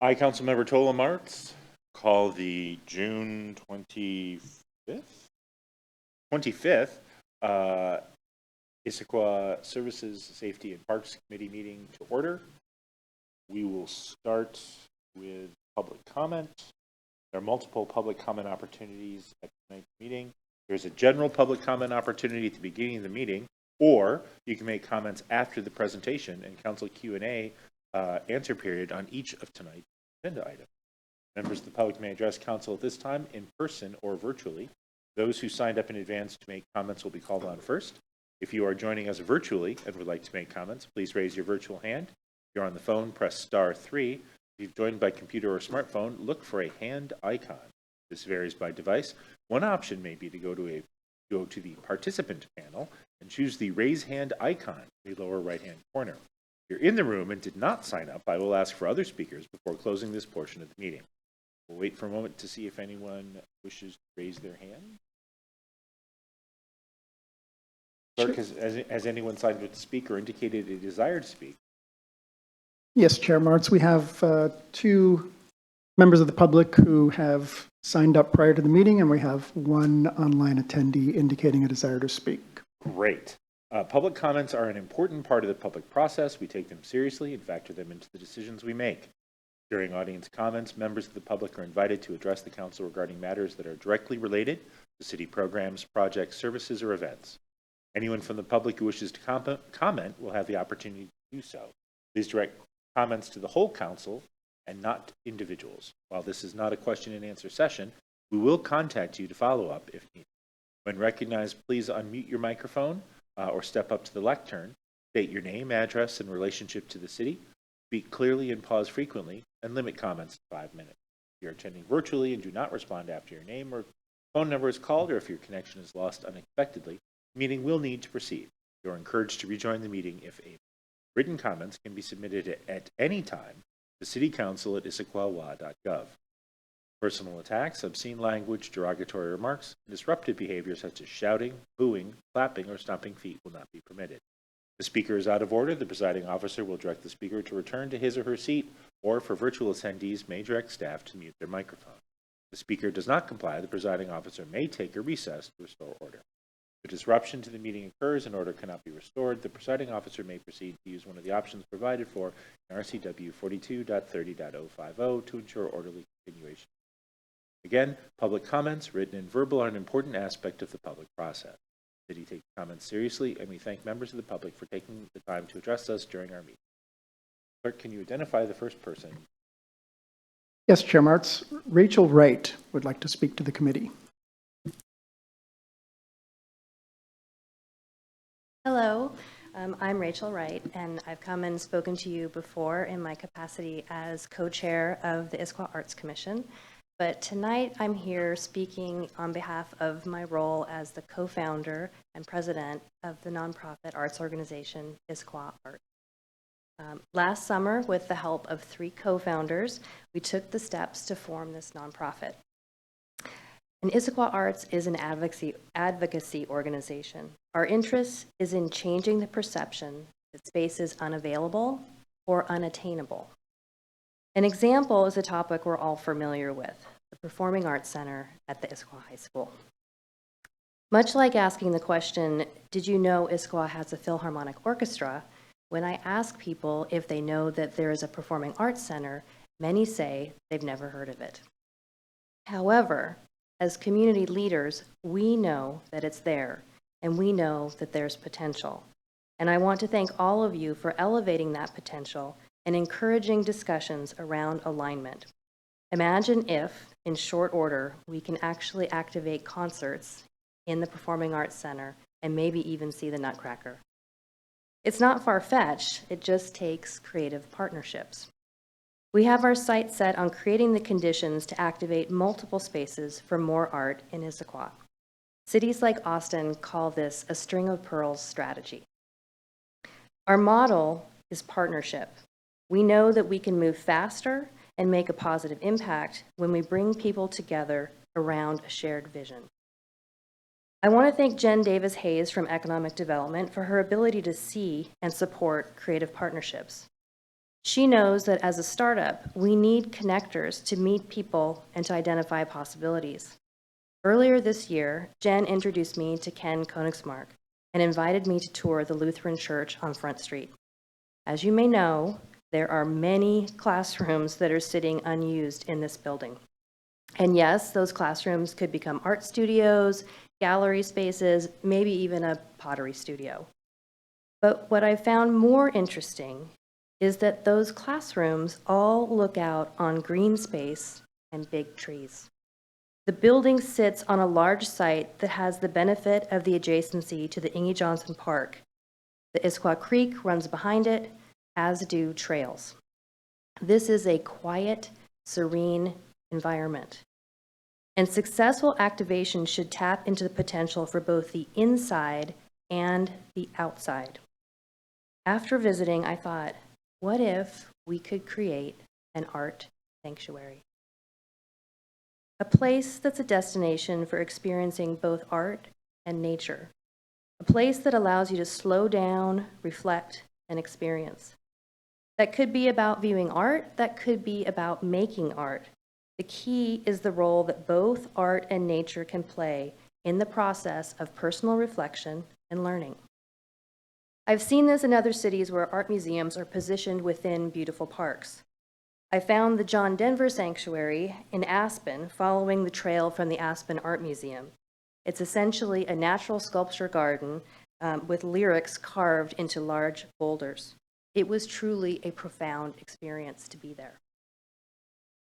I, Councilmember Tola Martz, call the June 25th Issaquah Services, Safety, and Parks Committee meeting to order. We will start with public comment. There are multiple public comment opportunities at tonight's meeting. There's a general public comment opportunity at the beginning of the meeting, or you can make comments after the presentation and council Q&A answer period on each of tonight's agenda items. Members of the public may address council at this time in person or virtually. Those who signed up in advance to make comments will be called on first. If you are joining us virtually and would like to make comments, please raise your virtual hand. If you're on the phone, press *3. If you've joined by computer or smartphone, look for a hand icon. This varies by device. One option may be to go to the participant panel and choose the raise hand icon in the lower right-hand corner. If you're in the room and did not sign up, I will ask for other speakers before closing this portion of the meeting. We'll wait for a moment to see if anyone wishes to raise their hand. Clerk, has anyone signed up to speak or indicated a desire to speak? Yes, Chair Martz, we have two members of the public who have signed up prior to the meeting, and we have one online attendee indicating a desire to speak. Great. Public comments are an important part of the public process. We take them seriously and factor them into the decisions we make. During audience comments, members of the public are invited to address the council regarding matters that are directly related to city programs, projects, services, or events. Anyone from the public who wishes to comment will have the opportunity to do so. Please direct comments to the whole council and not individuals. While this is not a question and answer session, we will contact you to follow up if needed. When recognized, please unmute your microphone or step up to the lectern. State your name, address, and relationship to the city. Speak clearly and pause frequently, and limit comments to 5 minutes. If you're attending virtually and do not respond after your name or phone number is called, or if your connection is lost unexpectedly, the meeting will need to proceed. You're encouraged to rejoin the meeting if able. Written comments can be submitted at any time to citycouncil@issaquahwa.gov. Personal attacks, obscene language, derogatory remarks, and disruptive behavior such as shouting, booing, clapping, or stomping feet will not be permitted. If the speaker is out of order, the presiding officer will direct the speaker to return to his or her seat, or for virtual attendees, may direct staff to mute their microphone. If the speaker does not comply, the presiding officer may take a recess to restore order. If a disruption to the meeting occurs and order cannot be restored, the presiding officer may proceed to use one of the options provided for in RCW 42.30.050 to ensure orderly continuation. Again, public comments, written and verbal, are an important aspect of the public process. The city takes comments seriously, and we thank members of the public for taking the time to address us during our meeting. Clerk, can you identify the first person? Yes, Chair Martz. Rachel Wright would like to speak to the committee. Hello, I'm Rachel Wright, and I've come and spoken to you before in my capacity as co-chair of the Issaquah Arts Commission. But tonight I'm here speaking on behalf of my role as the co-founder and president of the nonprofit arts organization Issaquah Art. Last summer, with the help of 3 co-founders, we took the steps to form this nonprofit. And Issaquah Arts is an advocacy organization. Our interest is in changing the perception that space is unavailable or unattainable. An example is a topic we're all familiar with, the Performing Arts Center at the Issaquah High School. Much like asking the question, did you know Issaquah has a Philharmonic Orchestra? When I ask people if they know that there is a Performing Arts Center, many say they've never heard of it. However, as community leaders, we know that it's there, and we know that there's potential. And I want to thank all of you for elevating that potential and encouraging discussions around alignment. Imagine if, in short order, we can actually activate concerts in the Performing Arts Center and maybe even see the Nutcracker. It's not far-fetched, it just takes creative partnerships. We have our sights set on creating the conditions to activate multiple spaces for more art in Issaquah. Cities like Austin call this a string of pearls strategy. Our model is partnership. We know that we can move faster and make a positive impact when we bring people together around a shared vision. I want to thank Jen Davis-Hayes from Economic Development for her ability to see and support creative partnerships. She knows that as a startup, we need connectors to meet people and to identify possibilities. Earlier this year, Jen introduced me to Ken Koenigsmark and invited me to tour the Lutheran Church on Front Street. As you may know, there are many classrooms that are sitting unused in this building. And yes, those classrooms could become art studios, gallery spaces, maybe even a pottery studio. But what I found more interesting is that those classrooms all look out on green space and big trees. The building sits on a large site that has the benefit of the adjacency to the Inge Johnson Park. The Issaquah Creek runs behind it, as do trails. This is a quiet, serene environment. And successful activation should tap into the potential for both the inside and the outside. After visiting, I thought, what if we could create an art sanctuary? A place that's a destination for experiencing both art and nature. A place that allows you to slow down, reflect, and experience. That could be about viewing art, that could be about making art. The key is the role that both art and nature can play in the process of personal reflection and learning. I've seen this in other cities where art museums are positioned within beautiful parks. I found the John Denver Sanctuary in Aspen following the trail from the Aspen Art Museum. It's essentially a natural sculpture garden with lyrics carved into large boulders. It was truly a profound experience to be there.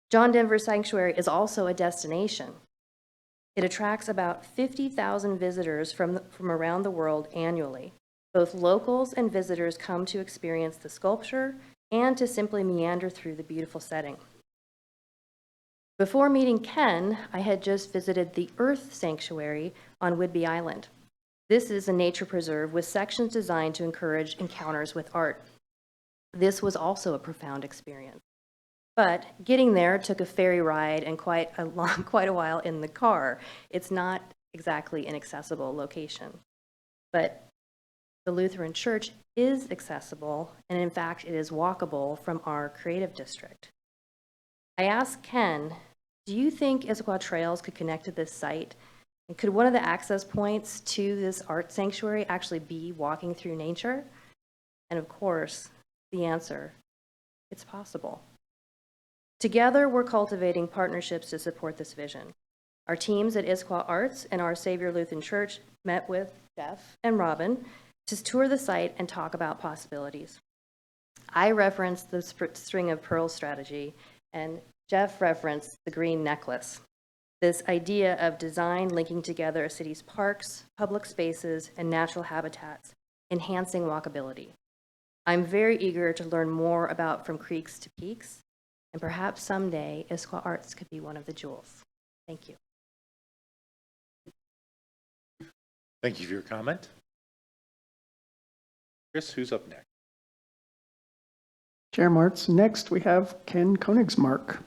John Denver Sanctuary is also a destination. It attracts about 50,000 visitors from around the world annually. Both locals and visitors come to experience the sculpture and to simply meander through the beautiful setting. Before meeting Ken, I had just visited the Earth Sanctuary on Whidbey Island. This is a nature preserve with sections designed to encourage encounters with art. This was also a profound experience. But getting there took a ferry ride and quite a while in the car. It's not exactly an accessible location. But the Lutheran Church is accessible, and in fact, it is walkable from our creative district. I asked Ken, do you think Issaquah Trails could connect to this site? And could one of the access points to this art sanctuary actually be walking through nature? And of course, the answer, it's possible. Together, we're cultivating partnerships to support this vision. Our teams at Issaquah Arts and Our Savior Lutheran Church met with Jeff and Robin to tour the site and talk about possibilities. I referenced the string of pearls strategy, and Jeff referenced the green necklace. This idea of design linking together a city's parks, public spaces, and natural habitats, enhancing walkability. I'm very eager to learn more about From Creeks to Peaks, and perhaps someday Issaquah Arts could be one of the jewels. Thank you. Thank you for your comment. Chris, who's up next? Chair Martz, next we have Ken Koenigsmark.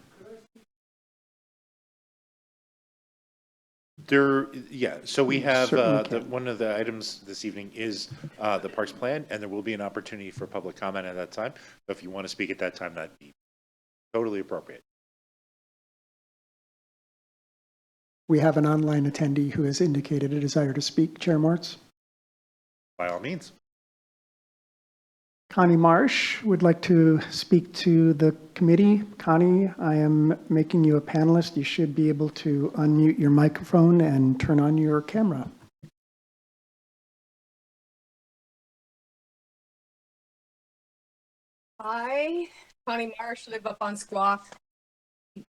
So we have Certainly can. one of the items this evening is the Parks Plan, and there will be an opportunity for public comment at that time. So if you want to speak at that time, that'd be totally appropriate. We have an online attendee who has indicated a desire to speak. Chair Martz. By all means. Connie Marsh would like to speak to the committee. Connie, I am making you a panelist. You should be able to unmute your microphone and turn on your camera. Hi, Connie Marsh, live up on Squaw.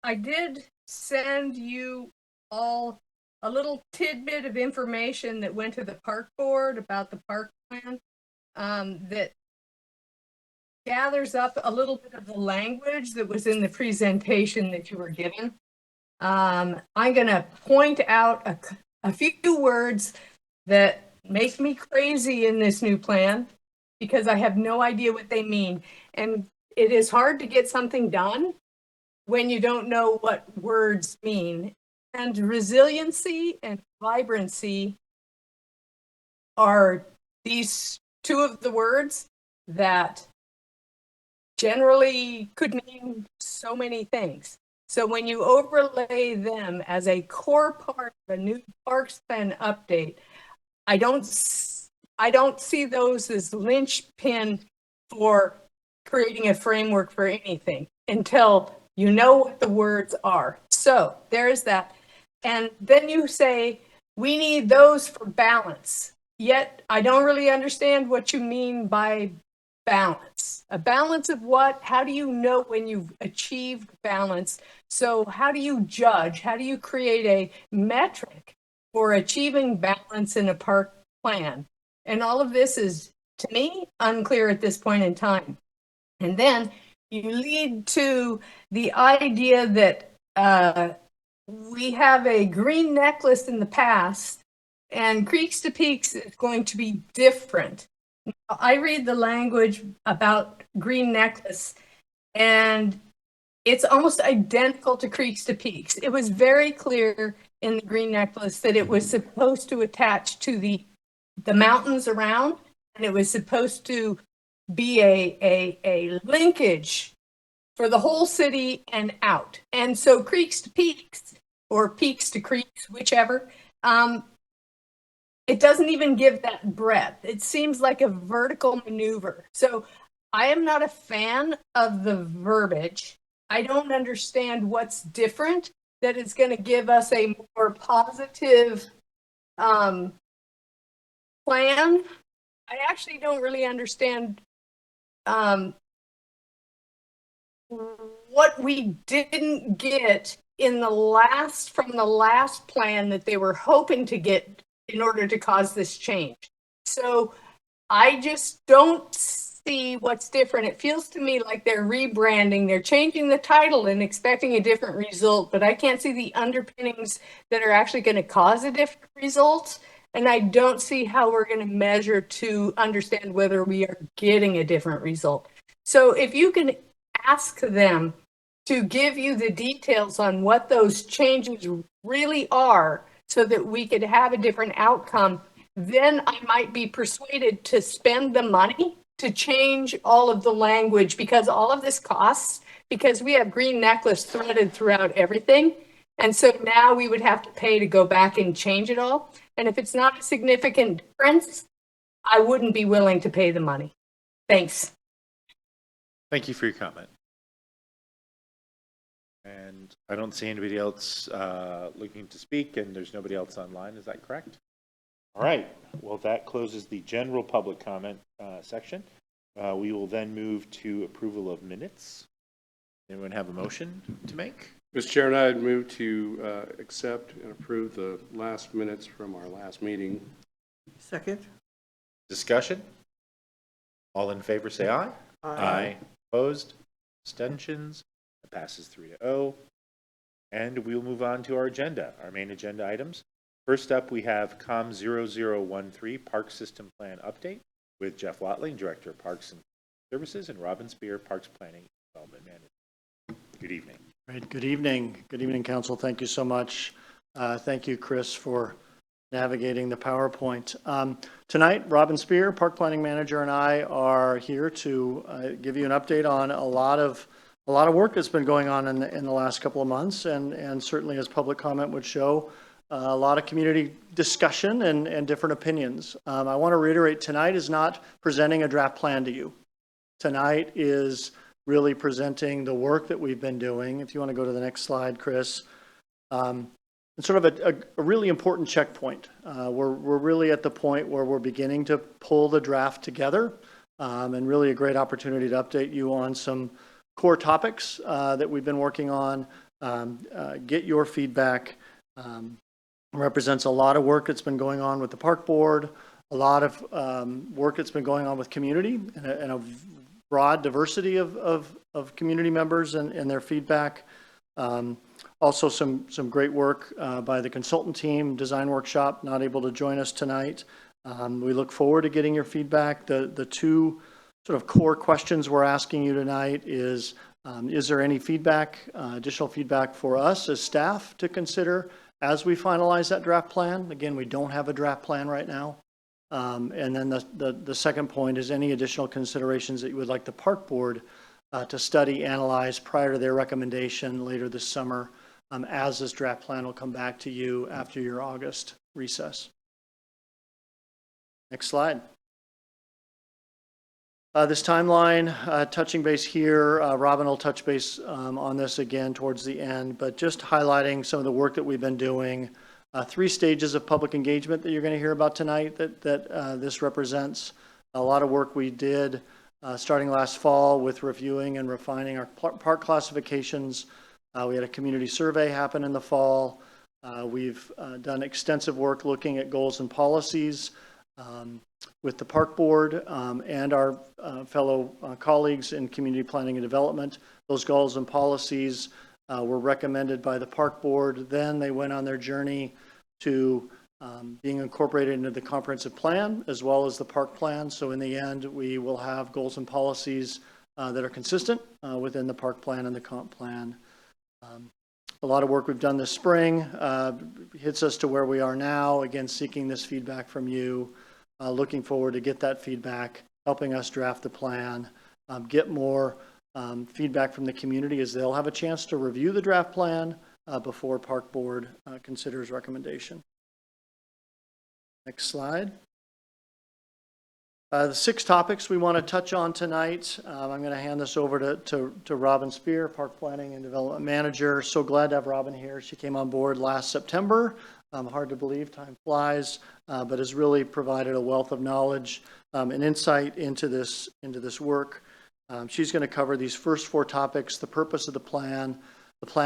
I did send you all a little tidbit of information that went to the park board about the park plan that gathers up a little bit of the language that was in the presentation that you were given. I'm going to point out a few words that make me crazy in this new plan because I have no idea what they mean. And it is hard to get something done when you don't know what words mean. And resiliency and vibrancy are these two of the words that generally could mean so many things. So when you overlay them as a core part of a new parks plan update, I don't see those as linchpin for creating a framework for anything until you know what the words are. So there's that. And then you say, we need those for balance. Yet I don't really understand what you mean by balance. A balance of what? How do you know when you've achieved balance? So how do you judge? How do you create a metric for achieving balance in a park plan? And all of this is, to me, unclear at this point in time. And then you lead to the idea that we have a green necklace in the past, and Creeks to Peaks is going to be different. Now, I read the language about green necklace, and it's almost identical to Creeks to Peaks. It was very clear in the green necklace that it was supposed to attach to the mountains around, and it was supposed to be a linkage for the whole city and out. And so Creeks to Peaks, or Peaks to Creeks, whichever, it doesn't even give that breadth. It seems like a vertical maneuver. So I am not a fan of the verbiage. I don't understand what's different that is going to give us a more positive plan. I actually don't really understand what we didn't get in from the last plan that they were hoping to get in order to cause this change. So I just don't see what's different. It feels to me like they're rebranding, they're changing the title and expecting a different result, but I can't see the underpinnings that are actually going to cause a different result. And I don't see how we're going to measure to understand whether we are getting a different result. So if you can ask them to give you the details on what those changes really are so that we could have a different outcome, then I might be persuaded to spend the money to change all of the language, because all of this costs, because we have green necklace threaded throughout everything. And so now we would have to pay to go back and change it all. And if it's not a significant difference, I wouldn't be willing to pay the money. Thanks. Thank you for your comment. And I don't see anybody else looking to speak, and there's nobody else online. Is that correct? All right. Well, that closes the general public comment section. We will then move to approval of minutes. Anyone have a motion to make? Mr. Chairman, I'd move to accept and approve the last minutes from our last meeting. Second. Discussion? All in favor say aye. Aye. Opposed? Abstentions? It passes 3-0. And we'll move on to our agenda, our main agenda items. First up, we have COM 0013 Park System Plan Update with Jeff Watling, Director of Parks and Services, and Robin Spear, Parks Planning and Development Manager. Good evening. Great. Good evening. Good evening, Council. Thank you so much. Thank you, Chris, for navigating the PowerPoint. Tonight, Robin Spear, Park Planning Manager, and I are here to give you an update on a lot of work that's been going on in the last couple of months, and certainly, as public comment would show, a lot of community discussion and different opinions. I want to reiterate, tonight is not presenting a draft plan to you. Tonight is really presenting the work that we've been doing. If you want to go to the next slide, Chris. It's sort of a really important checkpoint. We're really at the point where we're beginning to pull the draft together, and really a great opportunity to update you on some core topics that we've been working on, get your feedback. Represents a lot of work that's been going on with the park board, a lot of work that's been going on with community, and a broad diversity of community members and their feedback. Also some great work by the consultant team, design workshop, not able to join us tonight. We look forward to getting your feedback. The two sort of core questions we're asking you tonight is there any feedback, additional feedback for us as staff to consider as we finalize that draft plan? Again, we don't have a draft plan right now. And then the second point is any additional considerations that you would like the park board to study, analyze prior to their recommendation later this summer, as this draft plan will come back to you after your August recess. Next slide. This timeline, touching base here, Robin will touch base on this again towards the end, but just highlighting some of the work that we've been doing. 3 stages of public engagement that you're going to hear about tonight that this represents. A lot of work we did starting last fall with reviewing and refining our park classifications. We had a community survey happen in the fall. We've done extensive work looking at goals and policies with the park board and our fellow colleagues in community planning and development. Those goals and policies were recommended by the park board. Then they went on their journey to being incorporated into the comprehensive plan as well as the park plan. So in the end, we will have goals and policies that are consistent within the park plan and the comp plan. A lot of work we've done this spring hits us to where we are now, again, seeking this feedback from you, looking forward to get that feedback, helping us draft the plan, get more feedback from the community as they'll have a chance to review the draft plan before park board considers recommendation. Next slide. The 6 topics we want to touch on tonight. I'm going to hand this over to Robin Spear, Park Planning and Development Manager. So glad to have Robin here. She came on board last September. Hard to believe, time flies, but has really provided a wealth of knowledge and insight into this work. She's going to cover these first 4 topics: the purpose of the plan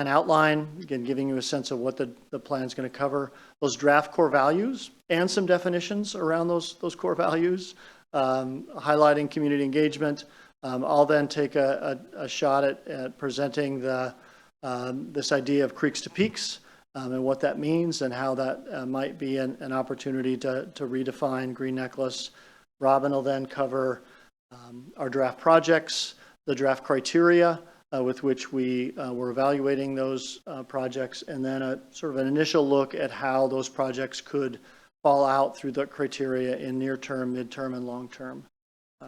outline, again, giving you a sense of what the plan is going to cover, those draft core values, and some definitions around those core values, highlighting community engagement. I'll then take a shot at presenting this idea of creeks to peaks and what that means and how that might be an opportunity to redefine Green Necklace. Robin will then cover our draft projects, the draft criteria with which we were evaluating those projects, and then a sort of an initial look at how those projects could fall out through the criteria in near-term, mid-term, and long-term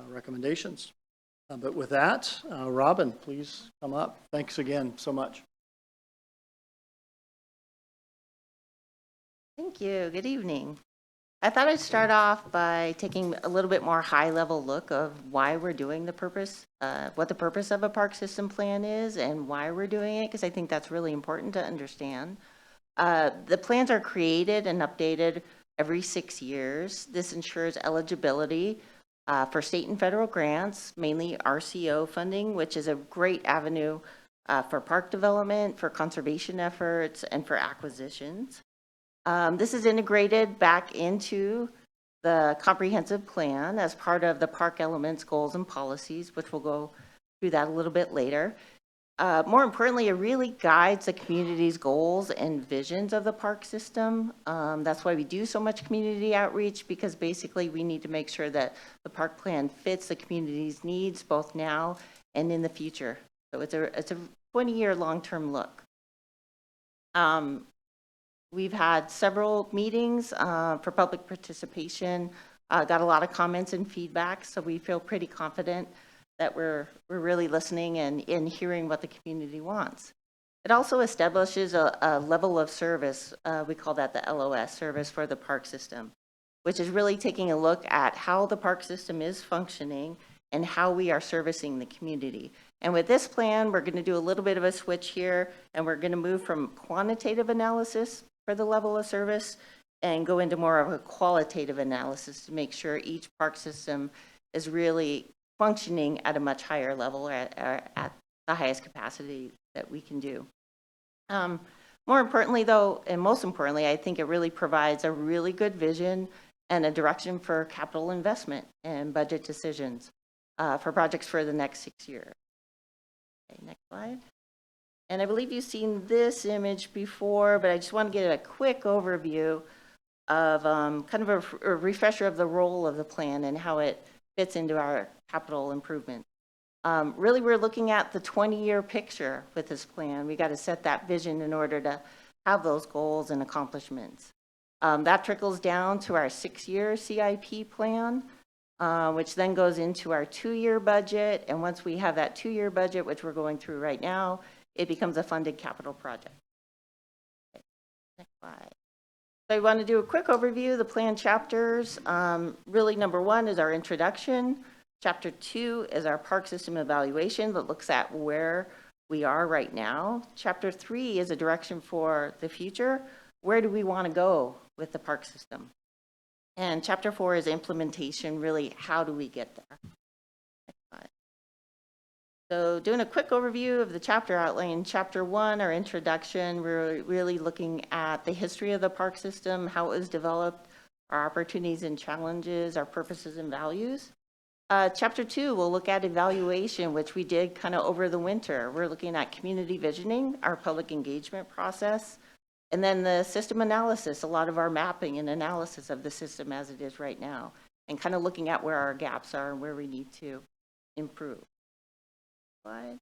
recommendations. But with that, Robin, please come up. Thanks again so much. Thank you. Good evening. I thought I'd start off by taking a little bit more high-level look of why we're doing the purpose, what the purpose of a park system plan is and why we're doing it, because I think that's really important to understand. The plans are created and updated every 6 years. This ensures eligibility for state and federal grants, mainly RCO funding, which is a great avenue for park development, for conservation efforts, and for acquisitions. This is integrated back into the comprehensive plan as part of the park elements, goals, and policies, which we'll go through that a little bit later. More importantly, it really guides the community's goals and visions of the park system. That's why we do so much community outreach, because basically we need to make sure that the park plan fits the community's needs both now and in the future. So it's a 20-year long-term look. We've had several meetings for public participation, got a lot of comments and feedback, so we feel pretty confident that we're really listening and hearing what the community wants. It also establishes a level of service, we call that the LOS, service for the park system, which is really taking a look at how the park system is functioning and how we are servicing the community. And with this plan, we're going to do a little bit of a switch here, and we're going to move from quantitative analysis for the level of service and go into more of a qualitative analysis to make sure each park system is really functioning at a much higher level, at the highest capacity that we can do. More importantly, though, and most importantly, I think it really provides a really good vision and a direction for capital investment and budget decisions for projects for the next 6 years. Okay, next slide. And I believe you've seen this image before, but I just want to get a quick overview of kind of a refresher of the role of the plan and how it fits into our capital improvement. Really, we're looking at the 20-year picture with this plan. We got to set that vision in order to have those goals and accomplishments. That trickles down to our 6-year CIP plan. which then goes into our 2-year budget. And once we have that 2-year budget, which we're going through right now, it becomes a funded capital project. Okay, next slide. So I want to do a quick overview of the plan chapters. Really, number 1 is our introduction. Chapter 2 is our park system evaluation that looks at where we are right now. Chapter 3 is a direction for the future. Where do we want to go with the park system? And chapter 4 is implementation, really, how do we get there? Next slide. So doing a quick overview of the chapter outline, chapter 1, our introduction, we're really looking at the history of the park system, how it was developed, our opportunities and challenges, our purposes and values. Chapter 2, we'll look at evaluation, which we did kind of over the winter. We're looking at community visioning, our public engagement process, and then the system analysis, a lot of our mapping and analysis of the system as it is right now, and kind of looking at where our gaps are and where we need to improve. Slide.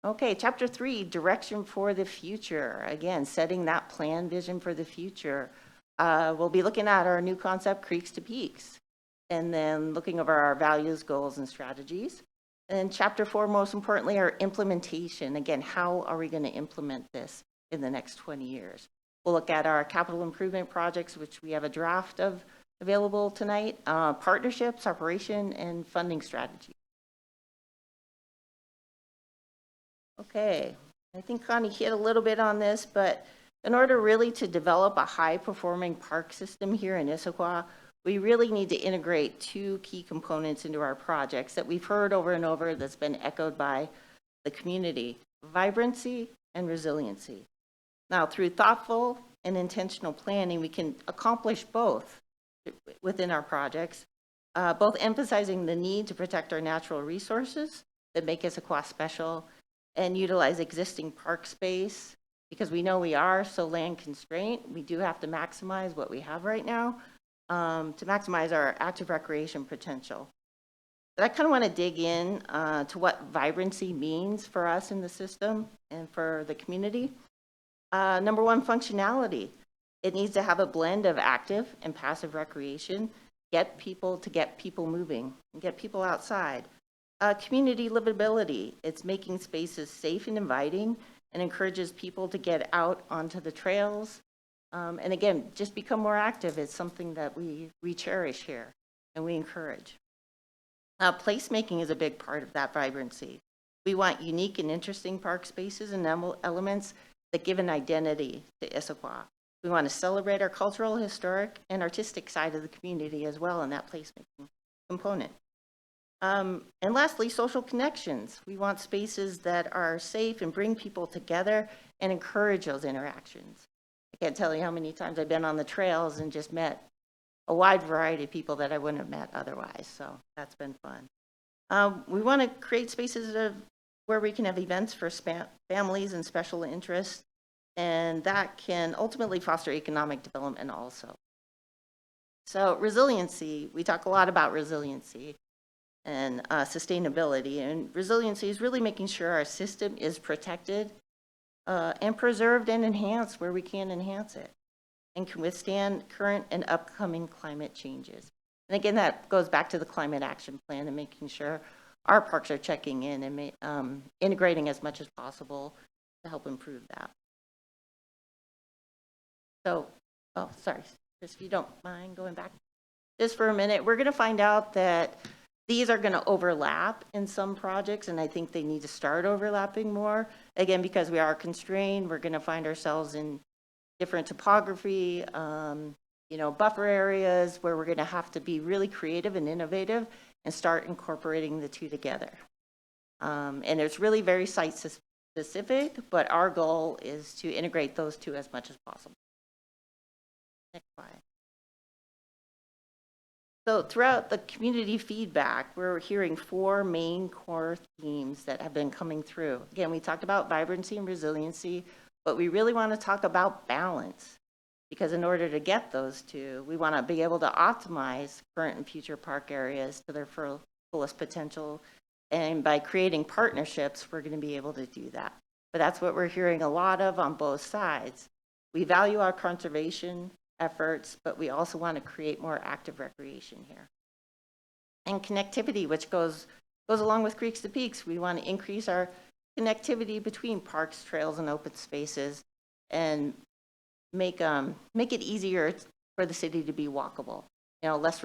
Okay, chapter 3, direction for the future. Again, setting that plan vision for the future. We'll be looking at our new concept, Creeks to Peaks, and then looking over our values, goals, and strategies. And chapter 4, most importantly, our implementation. Again, how are we going to implement this in the next 20 years? We'll look at our capital improvement projects, which we have a draft of available tonight, partnerships, operation, and funding strategy. Okay, I think Connie hit a little bit on this, but in order really to develop a high-performing park system here in Issaquah, we really need to integrate 2 key components into our projects that we've heard over and over that's been echoed by the community: vibrancy and resiliency. Now, through thoughtful and intentional planning, we can accomplish both within our projects, both emphasizing the need to protect our natural resources that make Issaquah special and utilize existing park space, because we know we are so land constrained. We do have to maximize what we have right now to maximize our active recreation potential. But I kind of want to dig in to what vibrancy means for us in the system and for the community. Number 1, functionality. It needs to have a blend of active and passive recreation, get people moving, and get people outside. Community livability. It's making spaces safe and inviting and encourages people to get out onto the trails. And again, just become more active. It's something that we cherish here and we encourage. Placemaking is a big part of that vibrancy. We want unique and interesting park spaces and elements that give an identity to Issaquah. We want to celebrate our cultural, historic, and artistic side of the community as well in that placemaking component. And lastly, social connections. We want spaces that are safe and bring people together and encourage those interactions. I can't tell you how many times I've been on the trails and just met a wide variety of people that I wouldn't have met otherwise, so that's been fun. We want to create spaces where we can have events for families and special interests, and that can ultimately foster economic development also. So resiliency, we talk a lot about resiliency and sustainability, and resiliency is really making sure our system is protected and preserved and enhanced where we can enhance it and can withstand current and upcoming climate changes. And again, that goes back to the climate action plan and making sure our parks are checking in and integrating as much as possible to help improve that. So, oh, sorry, Chris, if you don't mind going back just for a minute, we're going to find out that these are going to overlap in some projects, and I think they need to start overlapping more. Again, because we are constrained, we're going to find ourselves in different topography, buffer areas where we're going to have to be really creative and innovative and start incorporating the 2 together. And it's really very site specific, but our goal is to integrate those 2 as much as possible. Next slide. So throughout the community feedback, we're hearing 4 main core themes that have been coming through. Again, we talked about vibrancy and resiliency, but we really want to talk about balance, because in order to get those 2, we want to be able to optimize current and future park areas to their fullest potential. And by creating partnerships, we're going to be able to do that. But that's what we're hearing a lot of on both sides. We value our conservation efforts, but we also want to create more active recreation here. and connectivity, which goes along with Creeks to Peaks. We want to increase our connectivity between parks, trails, and open spaces, and make it easier for the city to be walkable. You know, less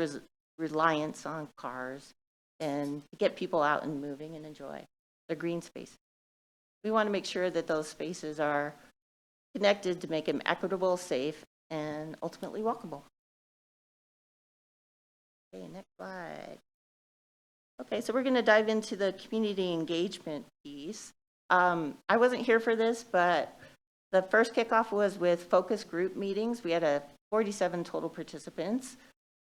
reliance on cars, and to get people out and moving and enjoy the green spaces. We want to make sure that those spaces are connected to make them equitable, safe, and ultimately walkable. Okay, next slide. Okay, so we're going to dive into the community engagement piece. I wasn't here for this, but the first kickoff was with focus group meetings. We had 47 total participants.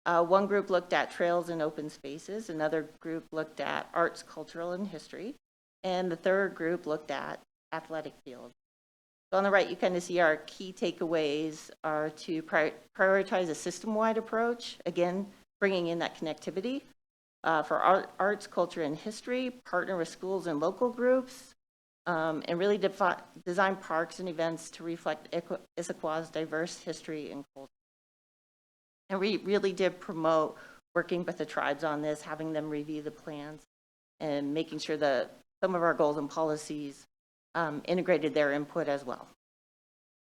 One group looked at trails and open spaces. Another group looked at arts, cultural, and history. And the third group looked at athletic fields. So on the right, you kind of see our key takeaways are to prioritize a system-wide approach, again, bringing in that connectivity. For arts, culture, and history, partner with schools and local groups, and really design parks and events to reflect Issaquah's diverse history and culture. And we really did promote working with the tribes on this, having them review the plans, and making sure that some of our goals and policies integrated their input as well.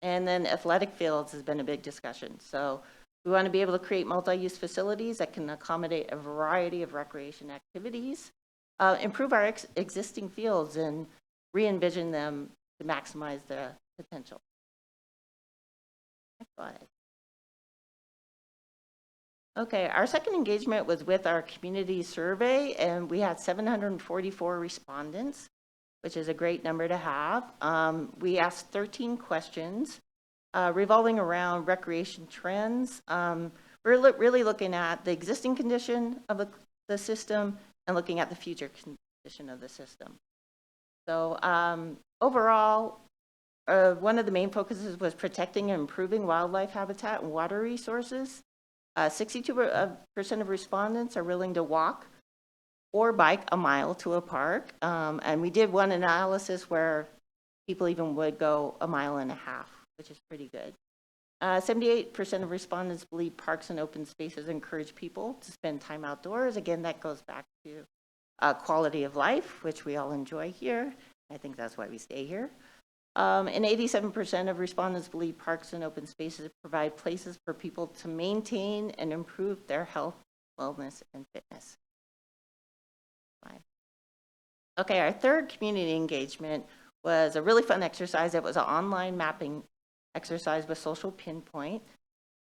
And then athletic fields has been a big discussion. So we want to be able to create multi-use facilities that can accommodate a variety of recreation activities, improve our existing fields, and re-envision them to maximize the potential. Next slide. Okay, our second engagement was with our community survey, and we had 744 respondents, which is a great number to have. We asked 13 questions revolving around recreation trends. We're really looking at the existing condition of the system and looking at the future condition of the system. So overall, one of the main focuses was protecting and improving wildlife habitat and water resources. 62% of respondents are willing to walk or bike a mile to a park. And we did one analysis where people even would go 1.5 miles, which is pretty good. 78% of respondents believe parks and open spaces encourage people to spend time outdoors. Again, that goes back to quality of life, which we all enjoy here. I think that's why we stay here. And 87% of respondents believe parks and open spaces provide places for people to maintain and improve their health, wellness, and fitness. Okay, our third community engagement was a really fun exercise. It was an online mapping exercise with Social Pinpoint,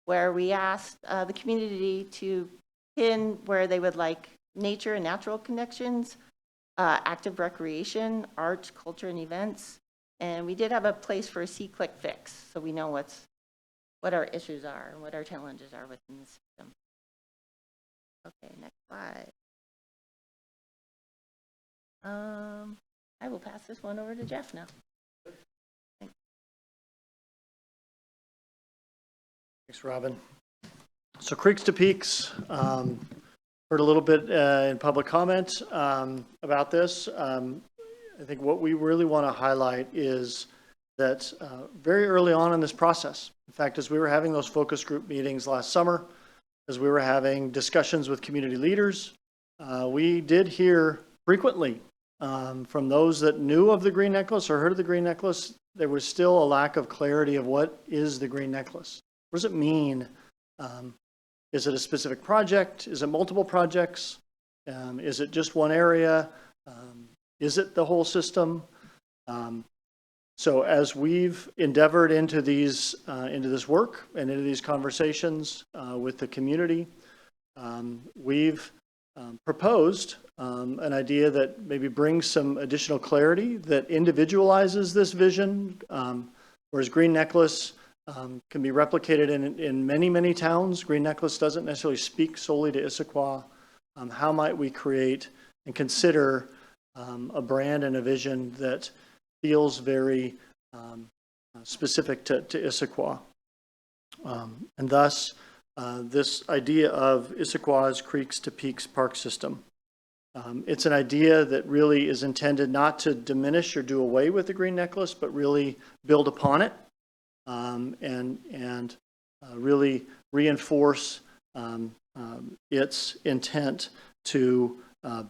where we asked the community to pin where they would like nature and natural connections, active recreation, arts, culture, and events. And we did have a place for a see, click, fix, so we know what our issues are and what our challenges are within the system. Okay, next slide. I will pass this one over to Jeff now. Thanks, Robin. So Creeks to Peaks, heard a little bit in public comment about this. I think what we really want to highlight is that very early on in this process, in fact, as we were having those focus group meetings last summer, as we were having discussions with community leaders, we did hear frequently from those that knew of the Green Necklace or heard of the Green Necklace, there was still a lack of clarity of what is the Green Necklace. What does it mean? Is it a specific project? Is it multiple projects? Is it just one area? Is it the whole system? So as we've endeavored into this work and into these conversations with the community, we've proposed an idea that maybe brings some additional clarity, that individualizes this vision, whereas Green Necklace can be replicated in many, many towns. Green Necklace doesn't necessarily speak solely to Issaquah. How might we create and consider a brand and a vision that feels very specific to Issaquah? And thus, this idea of Issaquah's Creeks to Peaks Park System. It's an idea that really is intended not to diminish or do away with the Green Necklace, but really build upon it and really reinforce its intent to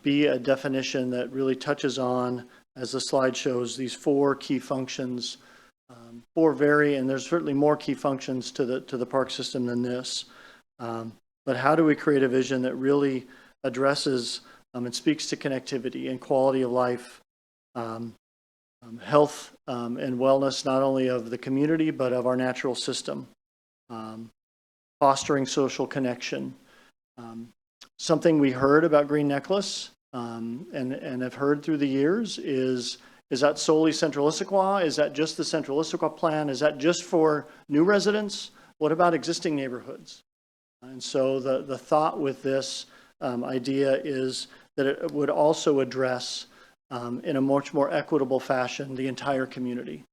be a definition that really touches on, as the slide shows, these 4 key functions, and there's certainly more key functions to the park system than this. But how do we create a vision that really addresses and speaks to connectivity and quality of life, health and wellness, not only of the community, but of our natural system, fostering social connection. Something we heard about Green Necklace and have heard through the years is that solely Central Issaquah? Is that just the Central Issaquah plan? Is that just for new residents? What about existing neighborhoods? And so the thought with this idea is that it would also address in a much more equitable fashion the entire community.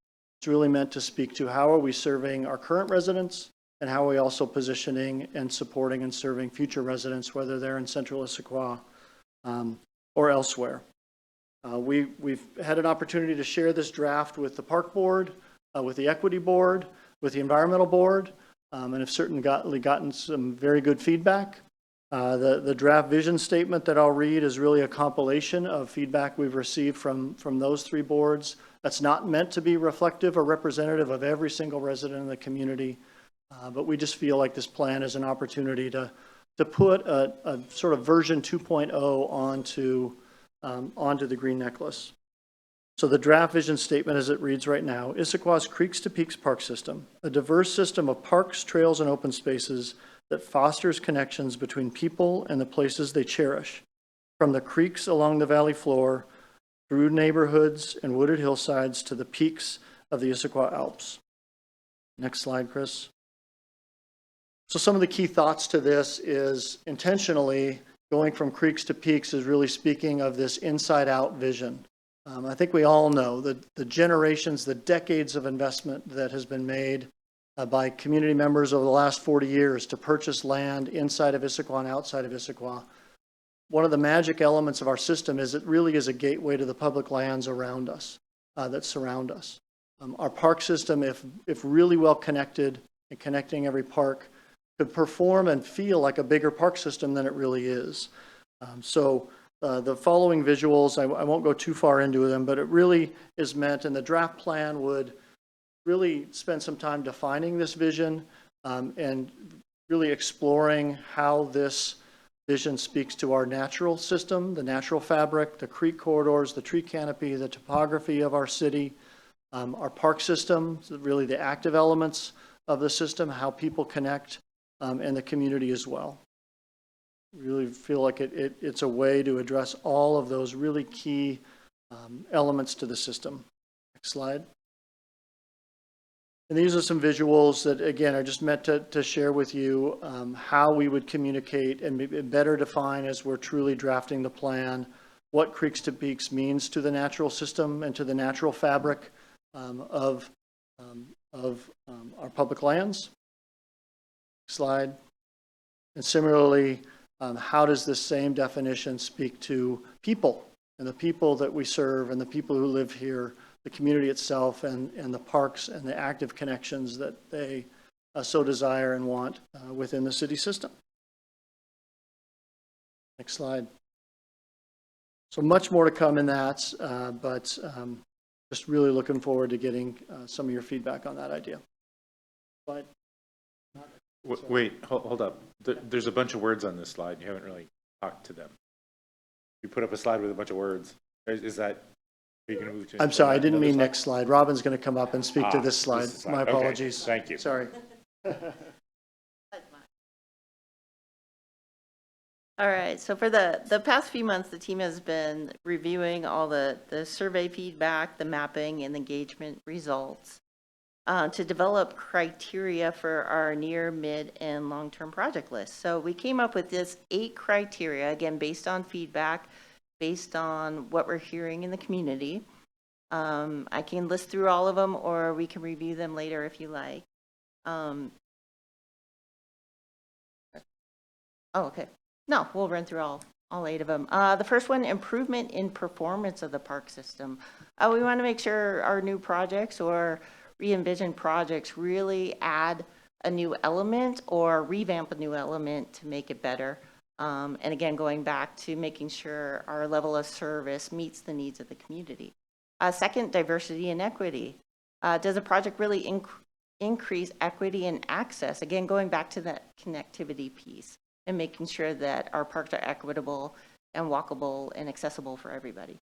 It's really meant to speak to how are we serving our current residents and how are we also positioning and supporting and serving future residents, whether they're in Central Issaquah or elsewhere. We've had an opportunity to share this draft with the Park Board, with the Equity Board, with the Environmental Board, and have certainly gotten some very good feedback. The draft vision statement that I'll read is really a compilation of feedback we've received from those 3 boards. That's not meant to be reflective or representative of every single resident in the community, but we just feel like this plan is an opportunity to put a sort of version 2.0 onto the Green Necklace. So the draft vision statement as it reads right now: Issaquah's Creeks to Peaks Park System, a diverse system of parks, trails, and open spaces that fosters connections between people and the places they cherish, from the creeks along the valley floor, through neighborhoods and wooded hillsides to the peaks of the Issaquah Alps. Next slide, Chris. So some of the key thoughts to this is intentionally going from creeks to peaks is really speaking of this inside-out vision. I think we all know that the generations, the decades of investment that has been made by community members over the last 40 years to purchase land inside of Issaquah and outside of Issaquah. One of the magic elements of our system is it really is a gateway to the public lands around us that surround us. Our park system, if really well connected and connecting every park, could perform and feel like a bigger park system than it really is. The following visuals, I won't go too far into them, but it really is meant, and the draft plan would really spend some time defining this vision and really exploring how this vision speaks to our natural system, the natural fabric, the creek corridors, the tree canopy, the topography of our city, our park system, really the active elements of the system, how people connect, and the community as well. Really feel like it's a way to address all of those really key elements to the system. Next slide. And these are some visuals that, again, are just meant to share with you how we would communicate and better define as we're truly drafting the plan what Creeks to Peaks means to the natural system and to the natural fabric of our public lands. Slide. And similarly, how does this same definition speak to people and the people that we serve and the people who live here, the community itself, and the parks and the active connections that they so desire and want within the city system. Next slide. So much more to come in that, but just really looking forward to getting some of your feedback on that idea. Slide. Wait, hold up. There's a bunch of words on this slide. You haven't really talked to them. You put up a slide with a bunch of words. Is that, are you going to move to? I'm sorry, I didn't mean next slide. Robin's going to come up and speak to this slide. My Okay, apologies. thank you. Sorry. All right, so for the past few months, the team has been reviewing all the survey feedback, the mapping, and engagement results to develop criteria for our near, mid, and long-term project list. So we came up with this 8 criteria, again, based on feedback, based on what we're hearing in the community. I can list through all of them, or we can review them later if you like. Oh, okay. No, we'll run through all 8 of them. The first one, improvement in performance of the park system. We want to make sure our new projects or re-envisioned projects really add a new element or revamp a new element to make it better. And again, going back to making sure our level of service meets the needs of the community. Second, diversity and equity. Does a project really increase equity and access? Again, going back to that connectivity piece and making sure that our parks are equitable and walkable and accessible for everybody.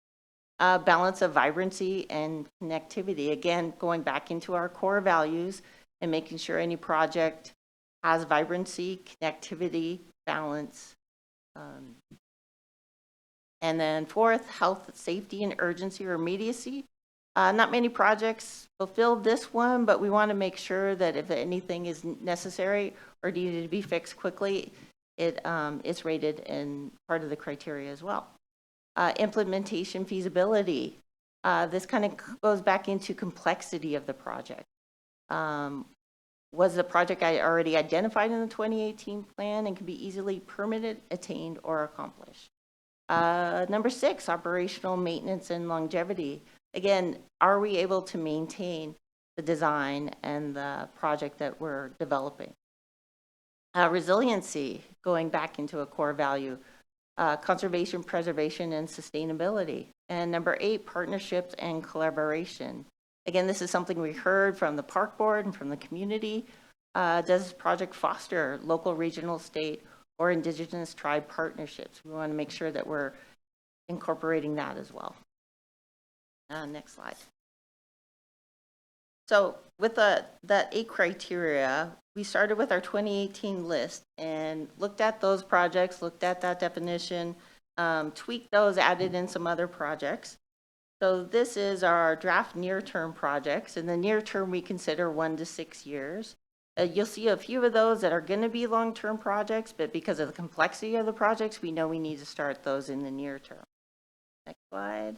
Balance of vibrancy and connectivity. Again, going back into our core values and making sure any project has vibrancy, connectivity, balance. And then fourth, health, safety, and urgency or immediacy. Not many projects fulfill this one, but we want to make sure that if anything is necessary or needed to be fixed quickly, it's rated and part of the criteria as well. Implementation feasibility. This kind of goes back into complexity of the project. Was the project already identified in the 2018 plan and can be easily permitted, attained, or accomplished? Number 6, operational maintenance and longevity. Again, are we able to maintain the design and the project that we're developing? Resiliency, going back into a core value. Conservation, preservation, and sustainability. And number 8, partnerships and collaboration. Again, this is something we heard from the park board and from the community. Does this project foster local, regional, state, or indigenous tribe partnerships? We want to make sure that we're incorporating that as well. Next slide. So with that 8 criteria, we started with our 2018 list and looked at those projects, looked at that definition, tweaked those, added in some other projects. So this is our draft near-term projects. In the near term, we consider 1 to 6 years. You'll see a few of those that are going to be long-term projects, but because of the complexity of the projects, we know we need to start those in the near term. Next slide.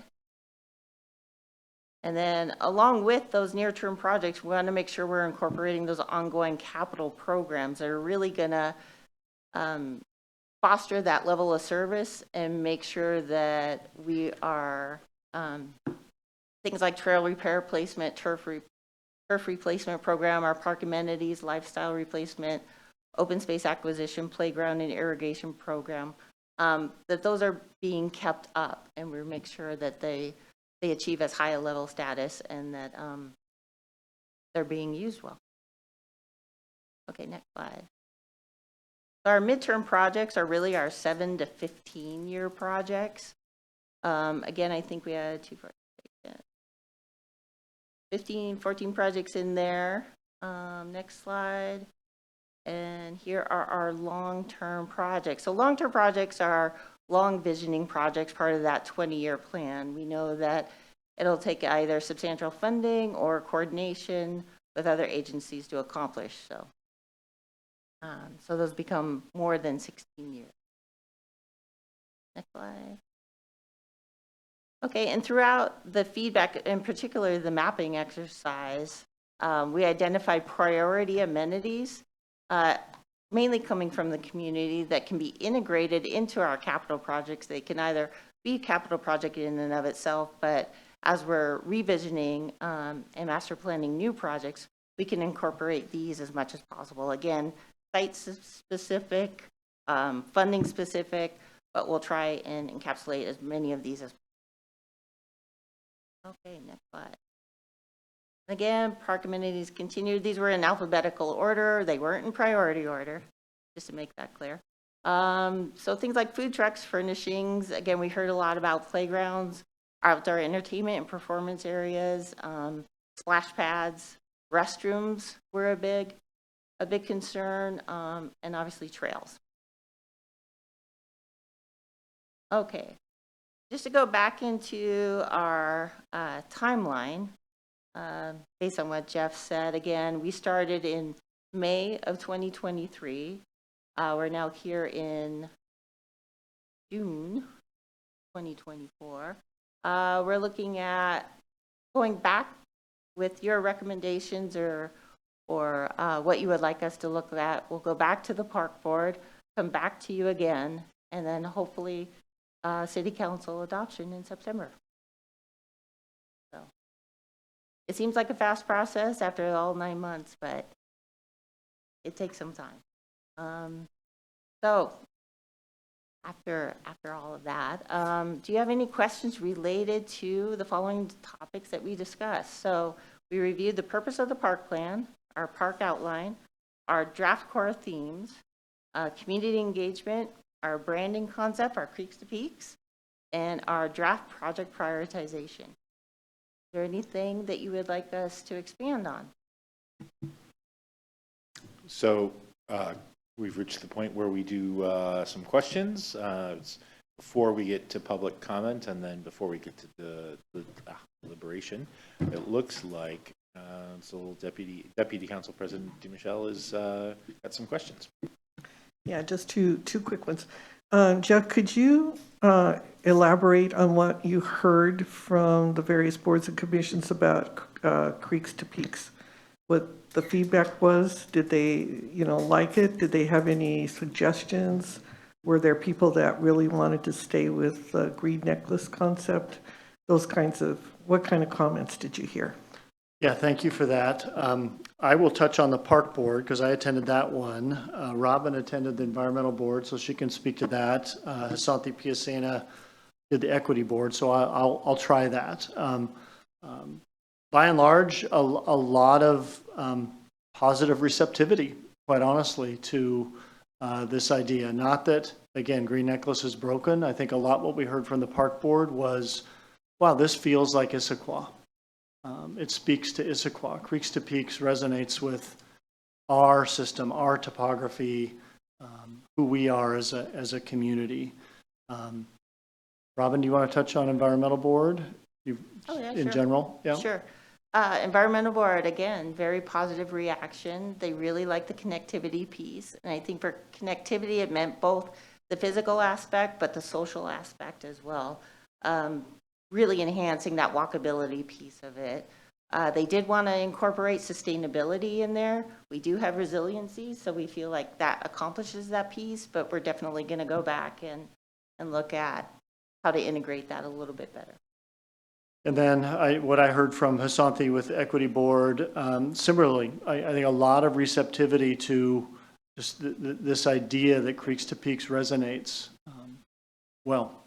And then along with those near-term projects, we want to make sure we're incorporating those ongoing capital programs that are really going to foster that level of service and make sure that we are things like trail repair placement, turf replacement program, our park amenities, lifestyle replacement, open space acquisition, playground and irrigation program, that those are being kept up and we make sure that they achieve as high a level status and that they're being used well. Okay, next slide. So our midterm projects are really our 7 to 15 year projects. Again, I think we had 14 projects in there. Next slide. And here are our long-term projects. So long-term projects are long visioning projects, part of that 20-year plan. We know that it'll take either substantial funding or coordination with other agencies to accomplish. So, so those become more than 16 years. Next slide. Okay, and throughout the feedback, in particular the mapping exercise, we identified priority amenities, mainly coming from the community that can be integrated into our capital projects. They can either be a capital project in and of itself, but as we're revisioning and master planning new projects, we can incorporate these as much as possible. Again, site specific, funding specific, but we'll try and encapsulate as many of these as possible. Okay, next slide. Again, park amenities continued. These were in alphabetical order. They weren't in priority order, just to make that clear. So things like food trucks, furnishings. Again, we heard a lot about playgrounds, outdoor entertainment and performance areas, splash pads, restrooms were a big concern, and obviously trails. Okay, just to go back into our timeline, based on what Jeff said, again, we started in May of 2023. We're now here in June 2024. We're looking at going back with your recommendations or what you would like us to look at. We'll go back to the park board, come back to you again, and then hopefully city council adoption in September. So it seems like a fast process after all 9 months, but it takes some time. So after all of that. Do you have any questions related to the following topics that we discussed? So we reviewed the purpose of the park plan, our park outline, our draft core themes, community engagement, our branding concept, our Creeks to Peaks, and our draft project prioritization. Is there anything that you would like us to expand on? So we've reached the point where we do some questions it's before we get to public comment, and then before we get to the deliberation. It looks like so Deputy Council President DeMichelle has got some questions. Yeah, just two quick ones. Jeff, could you elaborate on what you heard from the various boards and commissions about Creeks to Peaks? What the feedback was? Did they, like it? Did they have any suggestions? Were there people that really wanted to stay with the green necklace concept? What kind of comments did you hear? Yeah, thank you for that. I will touch on the park board because I attended that one. Robin attended the environmental board, so she can speak to that. Hasanthi Piasena did the equity board, so I'll try that. By and large, a lot of positive receptivity, quite honestly, to this idea. Not that, again, Green Necklace is broken. I think a lot what we heard from the park board was, wow, this feels like Issaquah. It speaks to Issaquah. Creeks to Peaks resonates with our system, our topography, who we are as a community. Robin, do you want to touch on environmental board Oh, yeah, in sure. general? Yeah. Sure. Environmental board, again, very positive reaction. They really like the connectivity piece. And I think for connectivity, it meant both the physical aspect, but the social aspect as well. Really enhancing that walkability piece of it. They did want to incorporate sustainability in there. We do have resiliency, so we feel like that accomplishes that piece, but we're definitely going to go back and look at how to integrate that a little bit better. And then what I heard from Hasanthi with the equity board, similarly, I think a lot of receptivity to just this idea that Creeks to Peaks resonates well.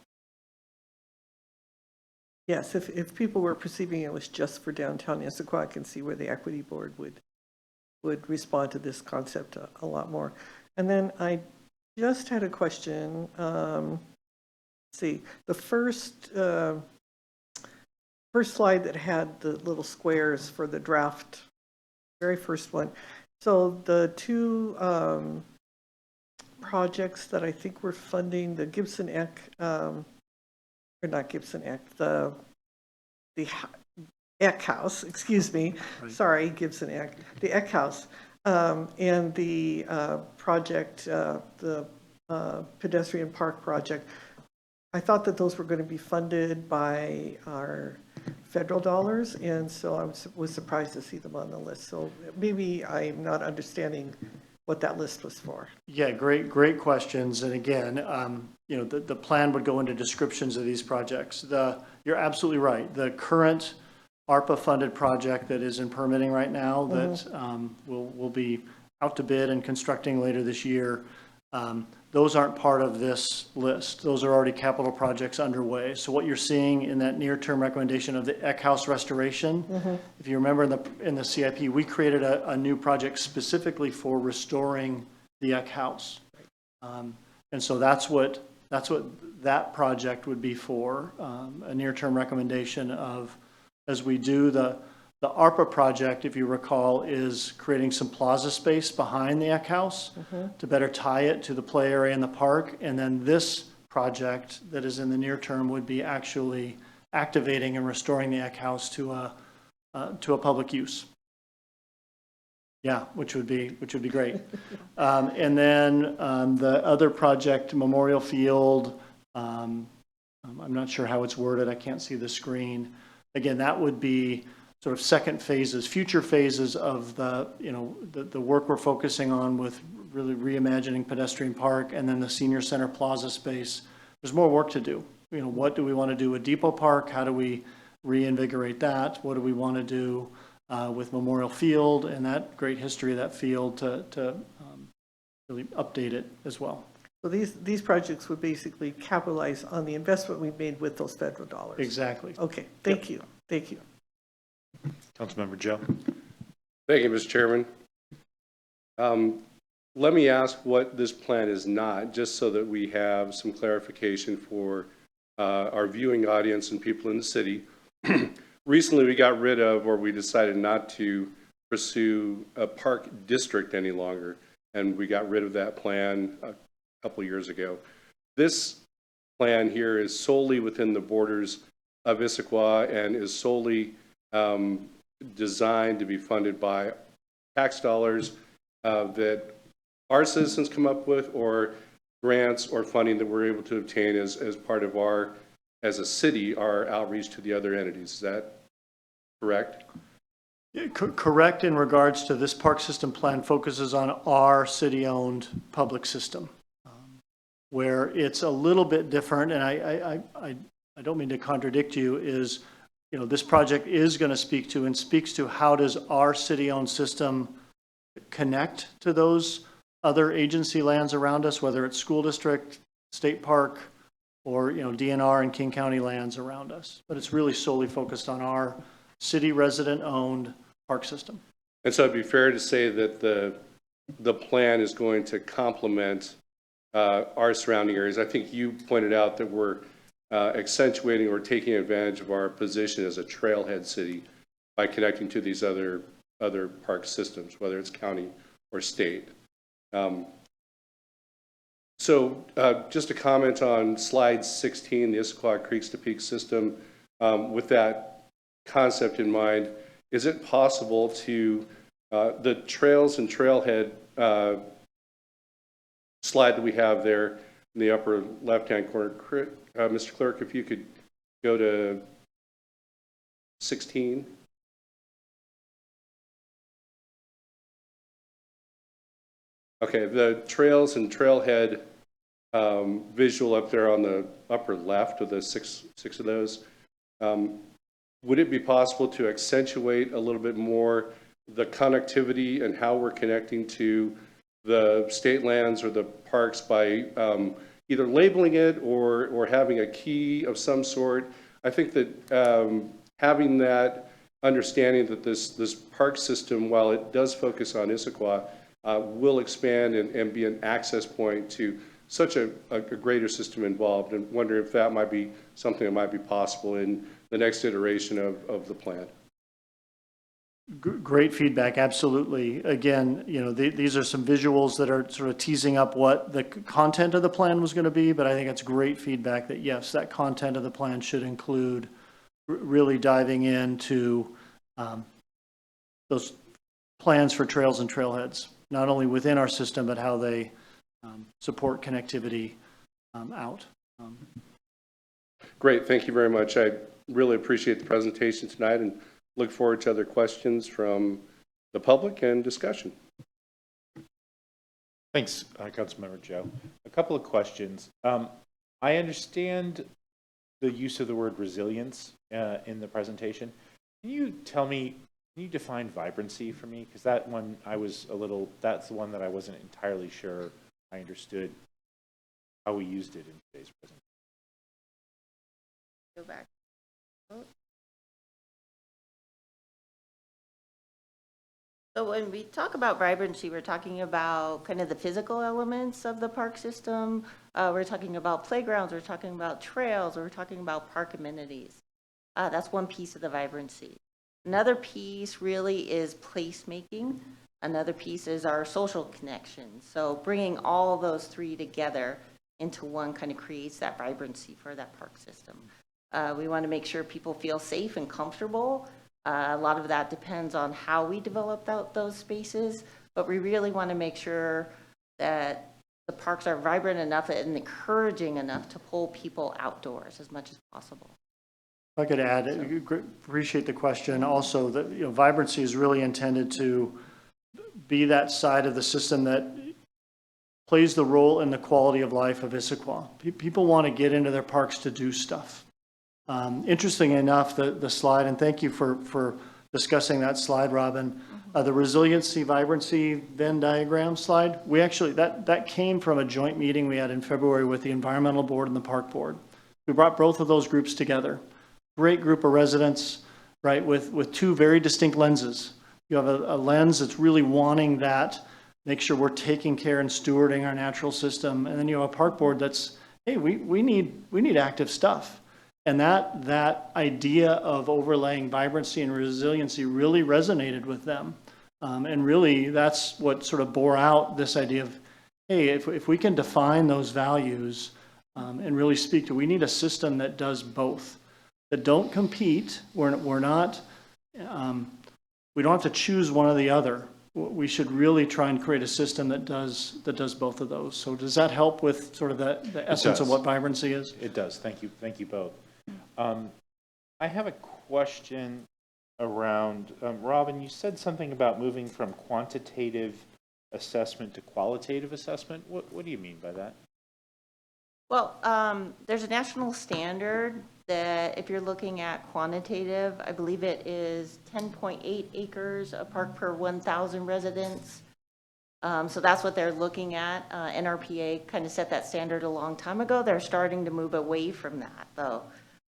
Yes, if people were perceiving it was just for downtown Issaquah, I can see where the equity board would respond to this concept a lot more. And then I just had a question. Let's see, the first slide that had the little squares for the draft, very first one. So the two projects that I think we're funding, the Gibson Eck, or not Gibson Eck, the Eck House, excuse me, right. Sorry, Gibson Eck, the Eck House, and the project, the pedestrian park project. I thought that those were going to be funded by our federal dollars, and so I was surprised to see them on the list. So maybe I'm not understanding what that list was for. Yeah, great questions. And again, the plan would go into descriptions of these projects. You're absolutely right. The current ARPA-funded project that is in permitting right now that will be out to bid and constructing later this year, those aren't part of this list. Those are already capital projects underway. So what you're seeing in that near-term recommendation of the Eck House restoration, if you remember in the CIP, we created a new project specifically for restoring the Eck House. And so that's what that project would be for, a near-term recommendation of, as we do the ARPA project, if you recall, is creating some plaza space behind the Eck House to better tie it to the play area in the park. And then this project that is in the near term would be actually activating and restoring the Eck House to a public use. Yeah, which would be great. And then the other project, Memorial Field, I'm not sure how it's worded. I can't see the screen. Again, that would be sort of second phases, future phases of the work we're focusing on with really reimagining pedestrian park and then the senior center plaza space. There's more work to do. What do we want to do with Depot Park? How do we reinvigorate that? What do we want to do with Memorial Field and that great history of that field to really update it as well? So these projects would basically capitalize on the investment we made with those federal dollars. Exactly. Okay, thank you, thank you. Councilmember Joe? Thank you, Mr. Chairman. Let me ask what this plan is not, just so that we have some clarification for our viewing audience and people in the city. Recently, we got rid of, or we decided not to pursue a park district any longer, and we got rid of that plan a couple years ago. This plan here is solely within the borders of Issaquah and is solely designed to be funded by tax dollars that our citizens come up with, or grants or funding that we're able to obtain as part of our, as a city, our outreach to the other entities. Is that correct? Yeah, correct in regards to this park system plan focuses on our city-owned public system, where it's a little bit different, and I don't mean to contradict you, is, you know, this project is going to speak to and speaks to how does our city-owned system connect to those other agency lands around us, whether it's school district, state park, or, you know, DNR and King County lands around us. But it's really solely focused on our city resident-owned park system. And so it'd be fair to say that the plan is going to complement our surrounding areas. I think you pointed out that we're accentuating or taking advantage of our position as a trailhead city by connecting to these other park systems, whether it's county or state. So just a comment on slide 16, the Issaquah Creeks to Peaks system. With that concept in mind, is it possible to, the trails and trailhead slide that we have there in the upper left-hand corner, Mr. Clerk, if you could go to 16. Okay, the trails and trailhead visual up there on the upper left of the six of those, would it be possible to accentuate a little bit more the connectivity and how we're connecting to the state lands or the parks by either labeling it or having a key of some sort? I think that having that understanding that this park system, while it does focus on Issaquah, will expand and be an access point to such a greater system involved, and wonder if that might be something that might be possible in the next iteration of the plan. Great feedback, absolutely. Again, you know, these are some visuals that are sort of teasing up what the content of the plan was going to be, but I think it's great feedback that, yes, that content of the plan should include really diving into those plans for trails and trailheads, not only within our system, but how they support connectivity out. Great, thank you very much. I really appreciate the presentation tonight and look forward to other questions from the public and discussion. Thanks, Councilmember Joe. A couple of questions. I understand the use of the word resilience in the presentation. Can you tell me, can you define vibrancy for me? Because that one, that's the one that I wasn't entirely sure I understood how we used it in today's presentation. Go back. So when we talk about vibrancy, we're talking about kind of the physical elements of the park system. We're talking about playgrounds, we're talking about trails, we're talking about park amenities. That's one piece of the vibrancy. Another piece really is placemaking. Another piece is our social connections. So bringing all those three together into one kind of creates that vibrancy for that park system. We want to make sure people feel safe and comfortable. A lot of that depends on how we develop those spaces, but we really want to make sure that the parks are vibrant enough and encouraging enough to pull people outdoors as much as possible. If I could add, appreciate the question. Also, that, you know, vibrancy is really intended to be that side of the system that plays the role in the quality of life of Issaquah. People want to get into their parks to do stuff. Interesting enough, the slide, and thank you for discussing that slide, Robin. The resiliency, vibrancy Venn diagram slide, we actually, that came from a joint meeting we had in February with the Environmental Board and the Park Board. We brought both of those groups together. Great group of residents, right, with two very distinct lenses. You have a lens that's really wanting that, make sure we're taking care and stewarding our natural system. And then you have a park board that's, hey, we need active stuff. And that idea of overlaying vibrancy and resiliency really resonated with them. And really, that's what sort of bore out this idea of, hey, if we can define those values and really speak to, we need a system that does both, that don't compete. We're not, we don't have to choose one or the other. We should really try and create a system that does both of those. So does that help with sort of the essence of what vibrancy is? It does. Thank you both. I have a question around, Robin, you said something about moving from quantitative assessment to qualitative assessment. What do you mean by that? Well, there's a national standard that if you're looking at quantitative, I believe it is 10.8 acres a park per 1,000 residents. So that's what they're looking at. NRPA kind of set that standard a long time ago. They're starting to move away from that, though,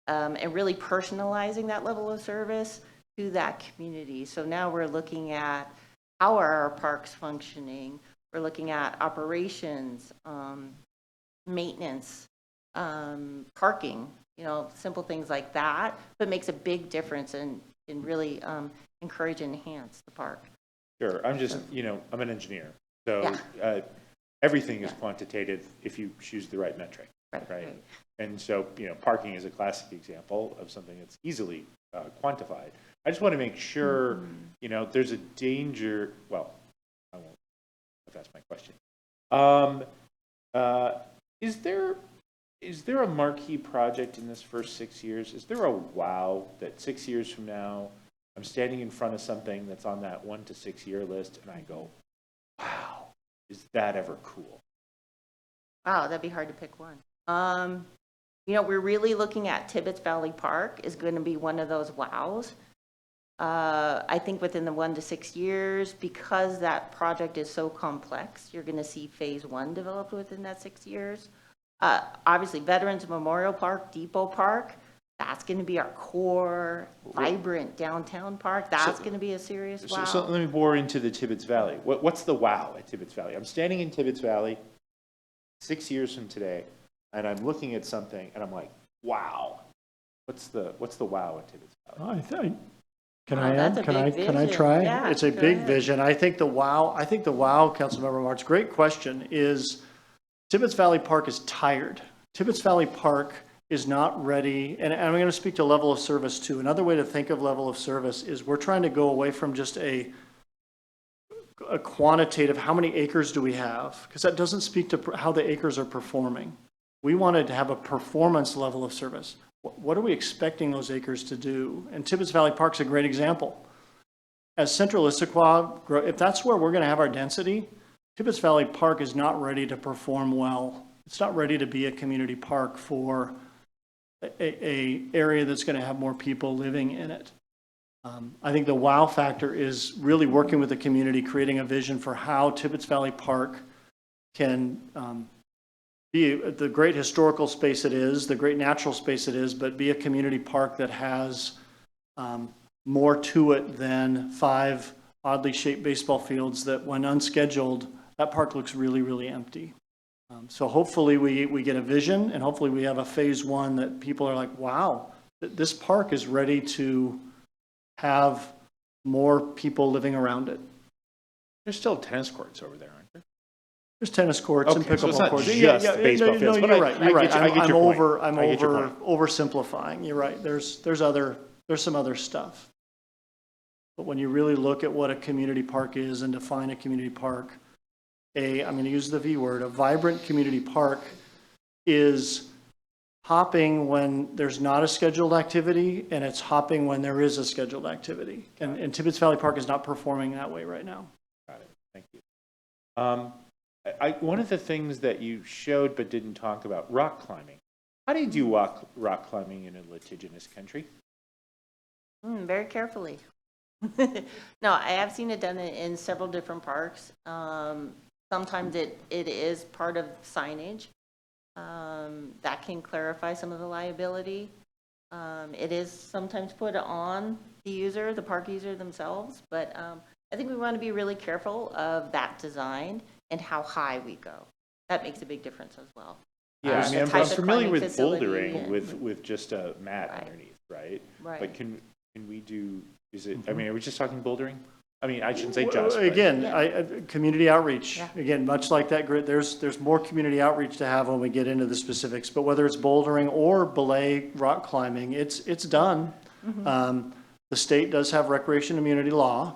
and really personalizing that level of service to that community. So now we're looking at how are our parks functioning. We're looking at operations, maintenance, parking, simple things like that, but makes a big difference in really encourage and enhance the park. Sure. I'm just, I'm an engineer. So everything is quantitative if you choose the right metric, right? And so, parking is a classic example of something that's easily quantified. I just want to make sure, there's a danger. Well, I won't, if that's my question. Is there a marquee project in this first 6 years? Is there a wow that 6 years from now, I'm standing in front of something that's on that 1 to 6 year list and I go, wow, is that ever cool? Wow, that'd be hard to pick one. We're really looking at Tibbetts Valley Park is going to be one of those wows. I think within the 1 to 6 years, because that project is so complex, you're going to see phase 1 developed within that 6 years. Obviously, Veterans Memorial Park, Depot Park, that's going to be our core, vibrant downtown park. That's going to be a serious wow. So let me bore into the Tibbetts Valley. What's the wow at Tibbetts Valley? I'm standing in Tibbetts Valley 6 years from today, and I'm looking at something, and I'm like, wow. What's the wow at Tibbetts Valley? Can I try? Yeah, it's a big vision. I think the wow, Councilmember Martz, great question, is Tibbetts Valley Park is tired. Tibbetts Valley Park is not ready, and I'm going to speak to level of service too. Another way to think of level of service is we're trying to go away from just a quantitative, how many acres do we have? Because that doesn't speak to how the acres are performing. We wanted to have a performance level of service. What are we expecting those acres to do? And Tibbetts Valley Park's a great example. As Central Issaquah, if that's where we're going to have our density, Tibbetts Valley Park is not ready to perform well. It's not ready to be a community park for a area that's going to have more people living in it. I think the wow factor is really working with the community, creating a vision for how Tibbetts Valley Park can be the great historical space it is, the great natural space it is, but be a community park that has more to it than 5 oddly shaped baseball fields that when unscheduled, that park looks really, really empty. So hopefully we get a vision, and hopefully we have a phase 1 that people are like, wow, this park is ready to have more people living around it. There's still tennis courts over there, aren't there? There's tennis courts and Okay, so pickleball it's not courts. just baseball fields, No, but you're right. You're right. I get your point. I'm I get your point. oversimplifying. You're right. There's some other stuff. But when you really look at what a community park is and define a community park, I'm going to use the V word, a vibrant community park is hopping when there's not a scheduled activity, and it's hopping when there is a scheduled activity. And Tibbetts Valley Park is not performing that way right now. Got it. Thank you. One of the things that you showed but didn't talk about, rock climbing. How do you do rock climbing in a litigious country? Very carefully. No, I have seen it done in several different parks. Sometimes it is part of signage. That can clarify some of the liability. It is sometimes put on the user, the park user themselves, but I think we want to be really careful of that design and how high we go. That makes a big difference as well. Yeah, I The mean, type I'm of familiar climbing with facility bouldering and- with just a mat Right. underneath, right? Right. But can we do, is it, I mean, are we just talking bouldering? I mean, I shouldn't say just, but. Again, Yeah. community outreach, Yeah. again, much like that grid, there's more community outreach to have when we get into the specifics, but whether it's bouldering or belay rock climbing, it's done. The state does have recreation immunity law,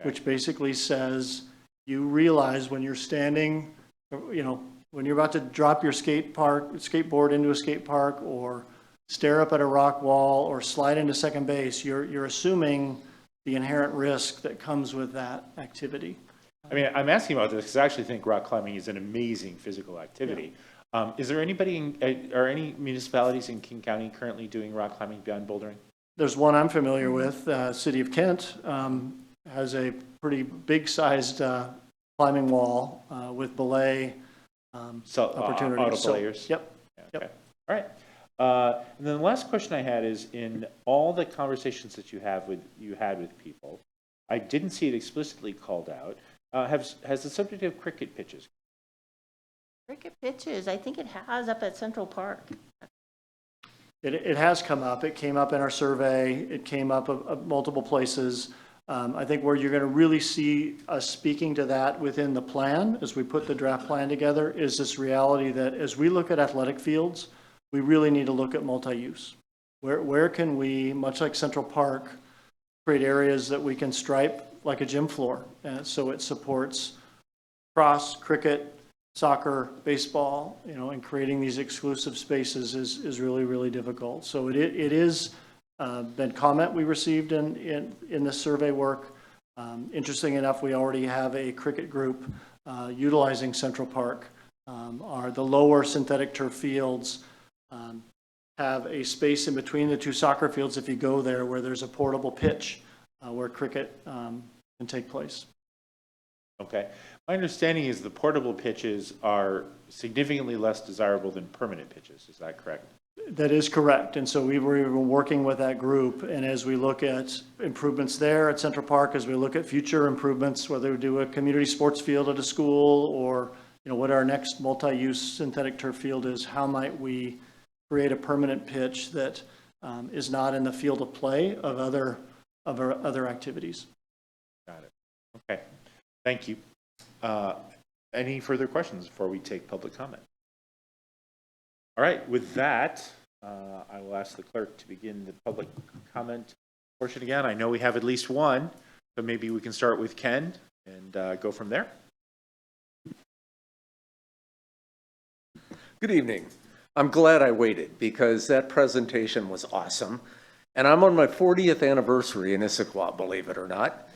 which basically says you realize when you're standing, when you're about to drop your skateboard into a skate park, or stare up at a rock wall, or slide into second base, you're assuming the inherent risk that comes with that activity. I mean, I'm asking about this because I actually think rock climbing is an amazing physical activity. Is there anybody, are any municipalities in King County currently doing rock climbing beyond bouldering? There's one I'm familiar with, City of Kent has a pretty big-sized climbing wall with belay So, opportunities. auto So, players? Yep. Okay, all right. And then the last question I had is, in all the conversations that you had with people, I didn't see it explicitly called out. Has the subject of cricket pitches? Cricket pitches, I think it has up at Central Park. It has come up. It came up in our survey. It came up of multiple places. I think where you're going to really see us speaking to that within the plan, as we put the draft plan together, is this reality that as we look at athletic fields, we really need to look at multi-use. Where can we, much like Central Park, create areas that we can stripe like a gym floor, so it supports cross, cricket, soccer, baseball, and creating these exclusive spaces is really, really difficult. So it is been comment we received in this survey work. Interesting enough, we already have a cricket group utilizing Central Park. The lower synthetic turf fields have a space in between the two soccer fields if you go there, where there's a portable pitch where cricket can take place. Okay. My understanding is the portable pitches are significantly less desirable than permanent pitches. Is that correct? That is correct. And so we were even working with that group. And as we look at improvements there at Central Park, as we look at future improvements, whether we do a community sports field at a school, or what our next multi-use synthetic turf field is, how might we create a permanent pitch that is not in the field of play of other activities. Got it. Okay. Thank you. Any further questions before we take public comment? All right. With that, I will ask the clerk to begin the public comment portion again. I know we have at least one, so maybe we can start with Ken and go from there. Good evening. I'm glad I waited because that presentation was awesome. And I'm on my 40th anniversary in Issaquah, believe it or not.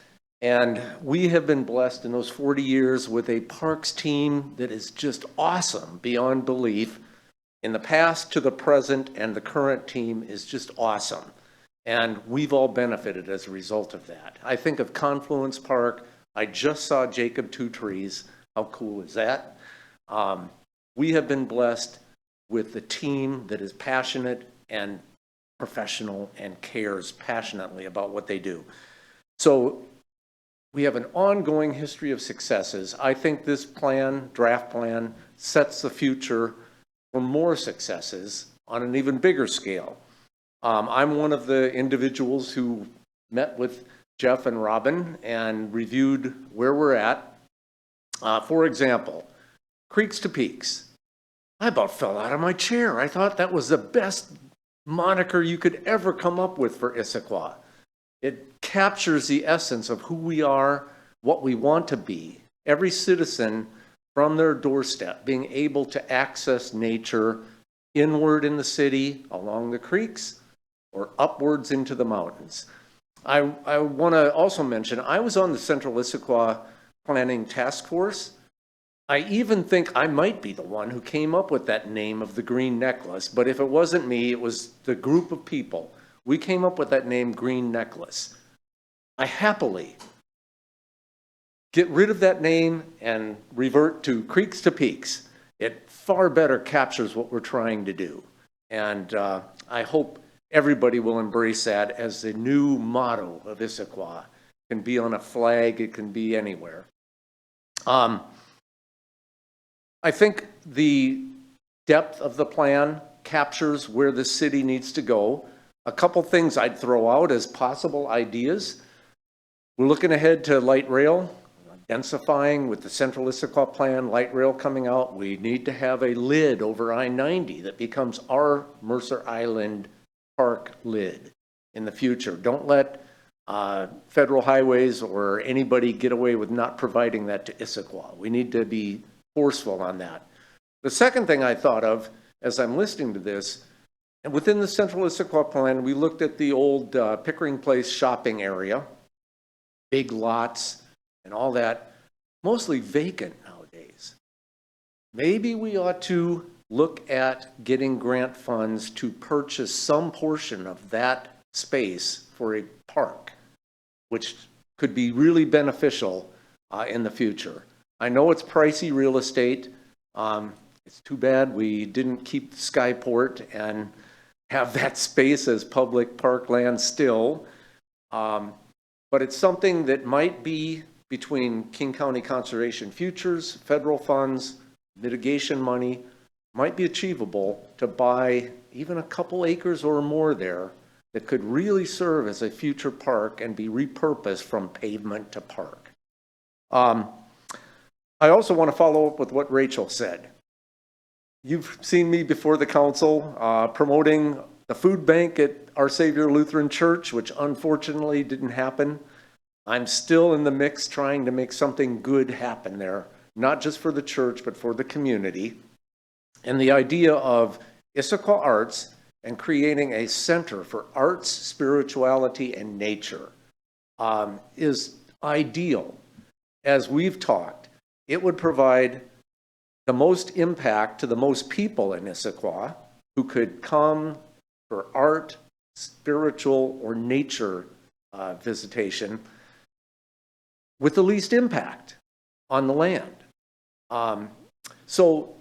And we have been blessed in those 40 years with a parks team that is just awesome beyond belief. In the past to the present, and the current team is just awesome. And we've all benefited as a result of that. I think of Confluence Park. I just saw Jacob Two Trees. How cool is that? We have been blessed with a team that is passionate and professional and cares passionately about what they do. So we have an ongoing history of successes. I think this plan, draft plan, sets the future for more successes on an even bigger scale. I'm one of the individuals who met with Jeff and Robin and reviewed where we're at. For example, Creeks to Peaks. I about fell out of my chair. I thought that was the best moniker you could ever come up with for Issaquah. It captures the essence of who we are, what we want to be. Every citizen from their doorstep being able to access nature inward in the city, along the creeks, or upwards into the mountains. I want to also mention, I was on the Central Issaquah Planning Task Force. I even think I might be the one who came up with that name of the green necklace, but if it wasn't me, it was the group of people. We came up with that name, Green Necklace. I happily get rid of that name and revert to Creeks to Peaks. It far better captures what we're trying to do. And I hope everybody will embrace that as the new motto of Issaquah. It can be on a flag, it can be anywhere. I think the depth of the plan captures where the city needs to go. A couple things I'd throw out as possible ideas. We're looking ahead to light rail, densifying with the Central Issaquah plan, light rail coming out. We need to have a lid over I-90 that becomes our Mercer Island Park lid in the future. Don't let federal highways or anybody get away with not providing that to Issaquah. We need to be forceful on that. The second thing I thought of as I'm listening to this, and within the Central Issaquah plan, we looked at the old Pickering Place shopping area, big lots and all that, mostly vacant nowadays. Maybe we ought to look at getting grant funds to purchase some portion of that space for a park, which could be really beneficial in the future. I know it's pricey real estate. It's too bad we didn't keep the Skyport and have that space as public parkland still. But it's something that might be between King County Conservation Futures, federal funds, mitigation money, might be achievable to buy even a couple acres or more there that could really serve as a future park and be repurposed from pavement to park. I also want to follow up with what Rachel said. You've seen me before the council promoting the food bank at Our Savior Lutheran Church, which unfortunately didn't happen. I'm still in the mix trying to make something good happen there, not just for the church, but for the community. And the idea of Issaquah Arts and creating a center for arts, spirituality, and nature is ideal. As we've talked, it would provide the most impact to the most people in Issaquah who could come for art, spiritual, or nature visitation with the least impact on the land. So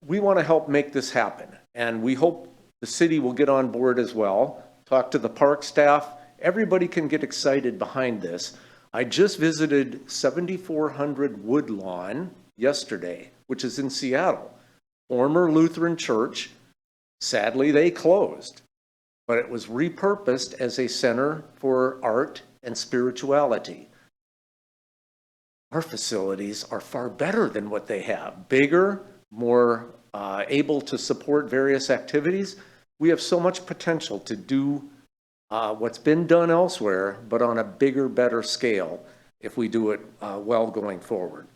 we want to help make this happen, and we hope the city will get on board as well. Talk to the park staff. Everybody can get excited behind this. I just visited 7400 Woodlawn yesterday, which is in Seattle. Former Lutheran church. Sadly, they closed, but it was repurposed as a center for art and spirituality. Our facilities are far better than what they have. Bigger, more able to support various activities. We have so much potential to do what's been done elsewhere, but on a bigger, better scale if we do it well going forward.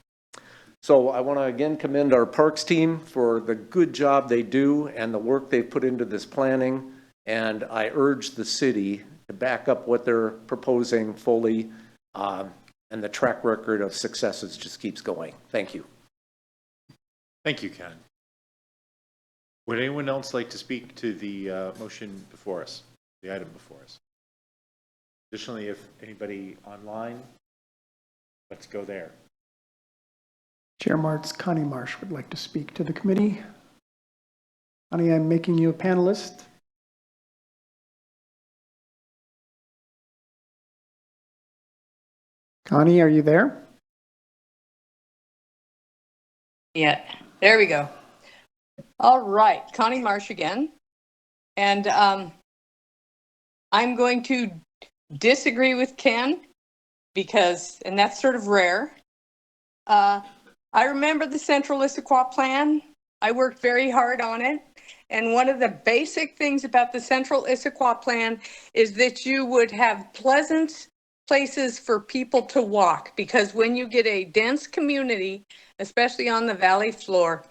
So I want to again commend our parks team for the good job they do and the work they put into this planning. And I urge the city to back up what they're proposing fully. And the track record of successes just keeps going. Thank you. Thank you, Ken. Would anyone else like to speak to the motion before us, the item before us? Additionally, if anybody online, let's go there. Chair Martz, Connie Marsh would like to speak to the committee. Connie, I'm making you a panelist. Connie, are you there? Yeah, there we go. All right, Connie Marsh again. And I'm going to disagree with Ken because, and that's sort of rare. I remember the Central Issaquah plan. I worked very hard on it. And one of the basic things about the Central Issaquah plan is that you would have pleasant places for people to walk, because when you get a dense community, especially on the valley floor,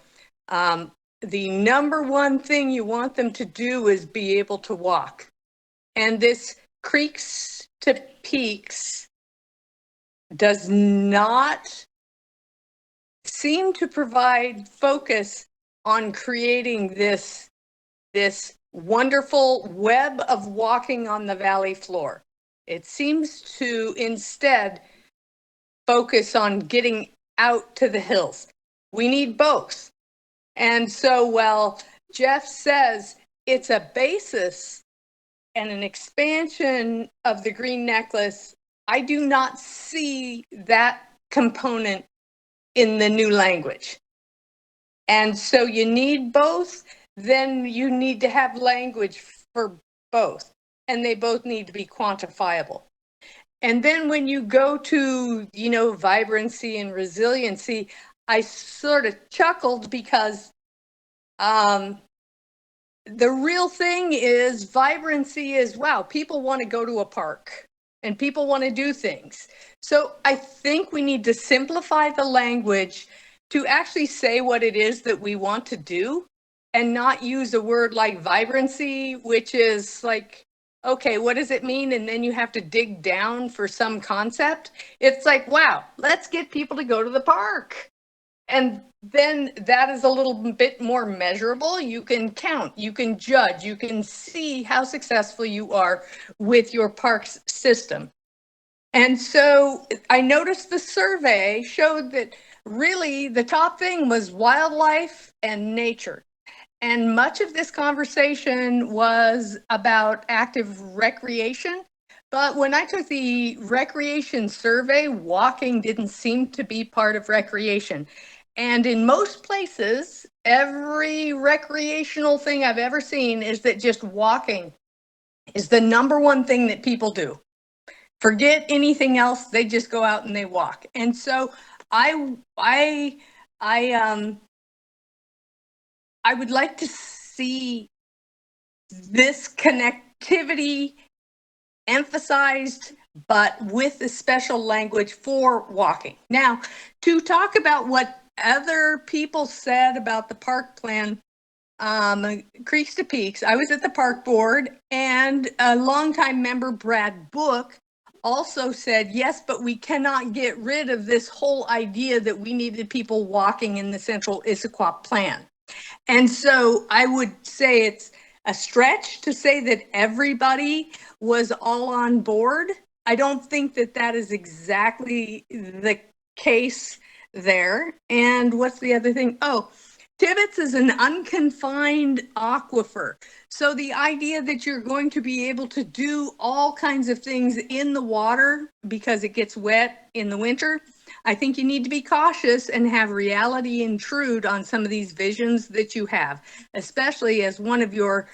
the number one thing you want them to do is be able to walk. And this Creeks to Peaks does not seem to provide focus on creating this wonderful web of walking on the valley floor. It seems to instead focus on getting out to the hills. We need both. And so, while Jeff says it's a basis and an expansion of the green necklace, I do not see that component in the new language. And so you need both, then you need to have language for both, and they both need to be quantifiable. And then when you go to, vibrancy and resiliency, I sort of chuckled because the real thing is vibrancy is, wow, people want to go to a park and people want to do things. So I think we need to simplify the language to actually say what it is that we want to do and not use a word like vibrancy, which is like, okay, what does it mean? And then you have to dig down for some concept. It's like, wow, let's get people to go to the park. And then that is a little bit more measurable. You can count, you can judge, you can see how successful you are with your parks system. And so I noticed the survey showed that really the top thing was wildlife and nature. And much of this conversation was about active recreation. But when I took the recreation survey, walking didn't seem to be part of recreation. And in most places, every recreational thing I've ever seen is that just walking is the number one thing that people do. Forget anything else, they just go out and they walk. And so I would like to see this connectivity emphasized, but with the special language for walking. Now, to talk about what other people said about the park plan, Creeks to Peaks, I was at the park board, and a longtime member, Brad Book, also said, yes, but we cannot get rid of this whole idea that we needed people walking in the central Issaquah plan. And so I would say it's a stretch to say that everybody was all on board. I don't think that that is exactly the case there. And what's the other thing? Oh, Tibbetts is an unconfined aquifer. So the idea that you're going to be able to do all kinds of things in the water because it gets wet in the winter, I think you need to be cautious and have reality intrude on some of these visions that you have, especially as one of your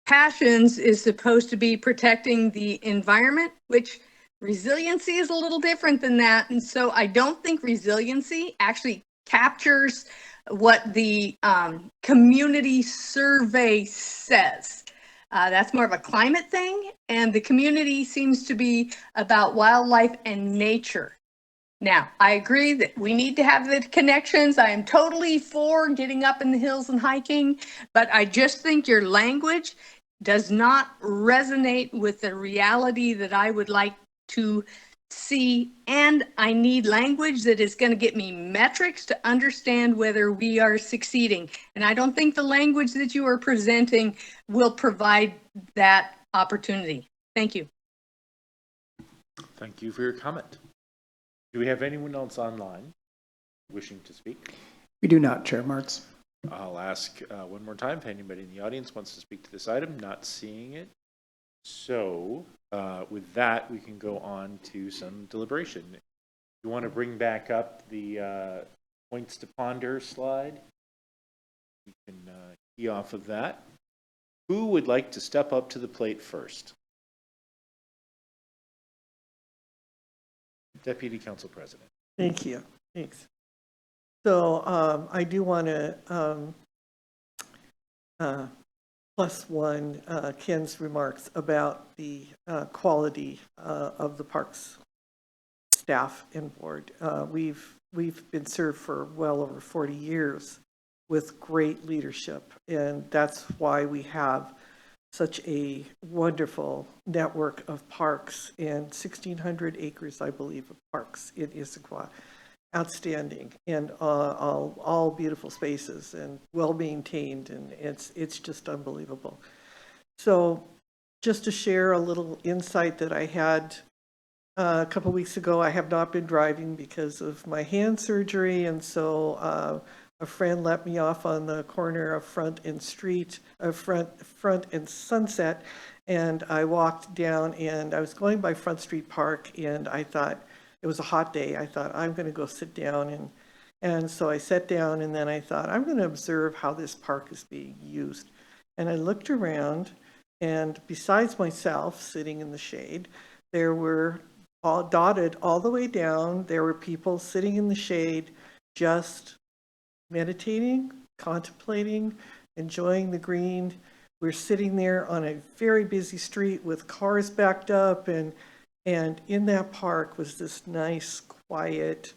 passions is supposed to be protecting the environment, which resiliency is a little different than that. And so I don't think resiliency actually captures what the community survey says. That's more of a climate thing, and the community seems to be about wildlife and nature. Now, I agree that we need to have the connections. I am totally for getting up in the hills and hiking, but I just think your language does not resonate with the reality that I would like to see. And I need language that is going to get me metrics to understand whether we are succeeding. And I don't think the language that you are presenting will provide that opportunity. Thank you. Thank you for your comment. Do we have anyone else online wishing to speak? We do not, Chair Martz. I'll ask one more time if anybody in the audience wants to speak to this item. Not seeing it. So with that, we can go on to some deliberation. You want to bring back up the points to ponder slide? You can key off of that. Who would like to step up to the plate first? Deputy Council President. Thank you. Thanks. So I do want to plus one Ken's remarks about the quality of the parks staff and board. We've been served for well over 40 years with great leadership, and that's why we have such a wonderful network of parks and 1,600 acres, I believe, of parks in Issaquah. Outstanding, and all beautiful spaces and well maintained, and it's just unbelievable. So just to share a little insight that I had a couple weeks ago. I have not been driving because of my hand surgery, and so a friend let me off on the corner of Front and Sunset, and I walked down, and I was going by Front Street Park, and I thought, it was a hot day, I thought, I'm going to go sit down, and so I sat down, and then I thought, I'm going to observe how this park is being used. And I looked around, and besides myself sitting in the shade, there were all dotted all the way down, there were people sitting in the shade, just meditating, contemplating, enjoying the green. We're sitting there on a very busy street with cars backed up, and in that park was this nice, quiet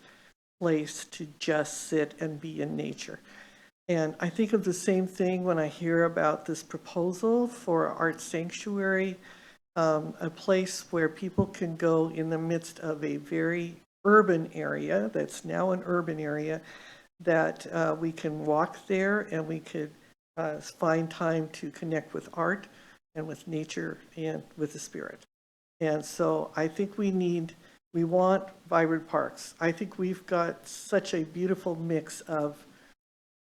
place to just sit and be in nature. And I think of the same thing when I hear about this proposal for Art Sanctuary, a place where people can go in the midst of a very urban area, that's now an urban area, that we can walk there and we could find time to connect with art and with nature and with the spirit. And so I think we want vibrant parks. I think we've got such a beautiful mix of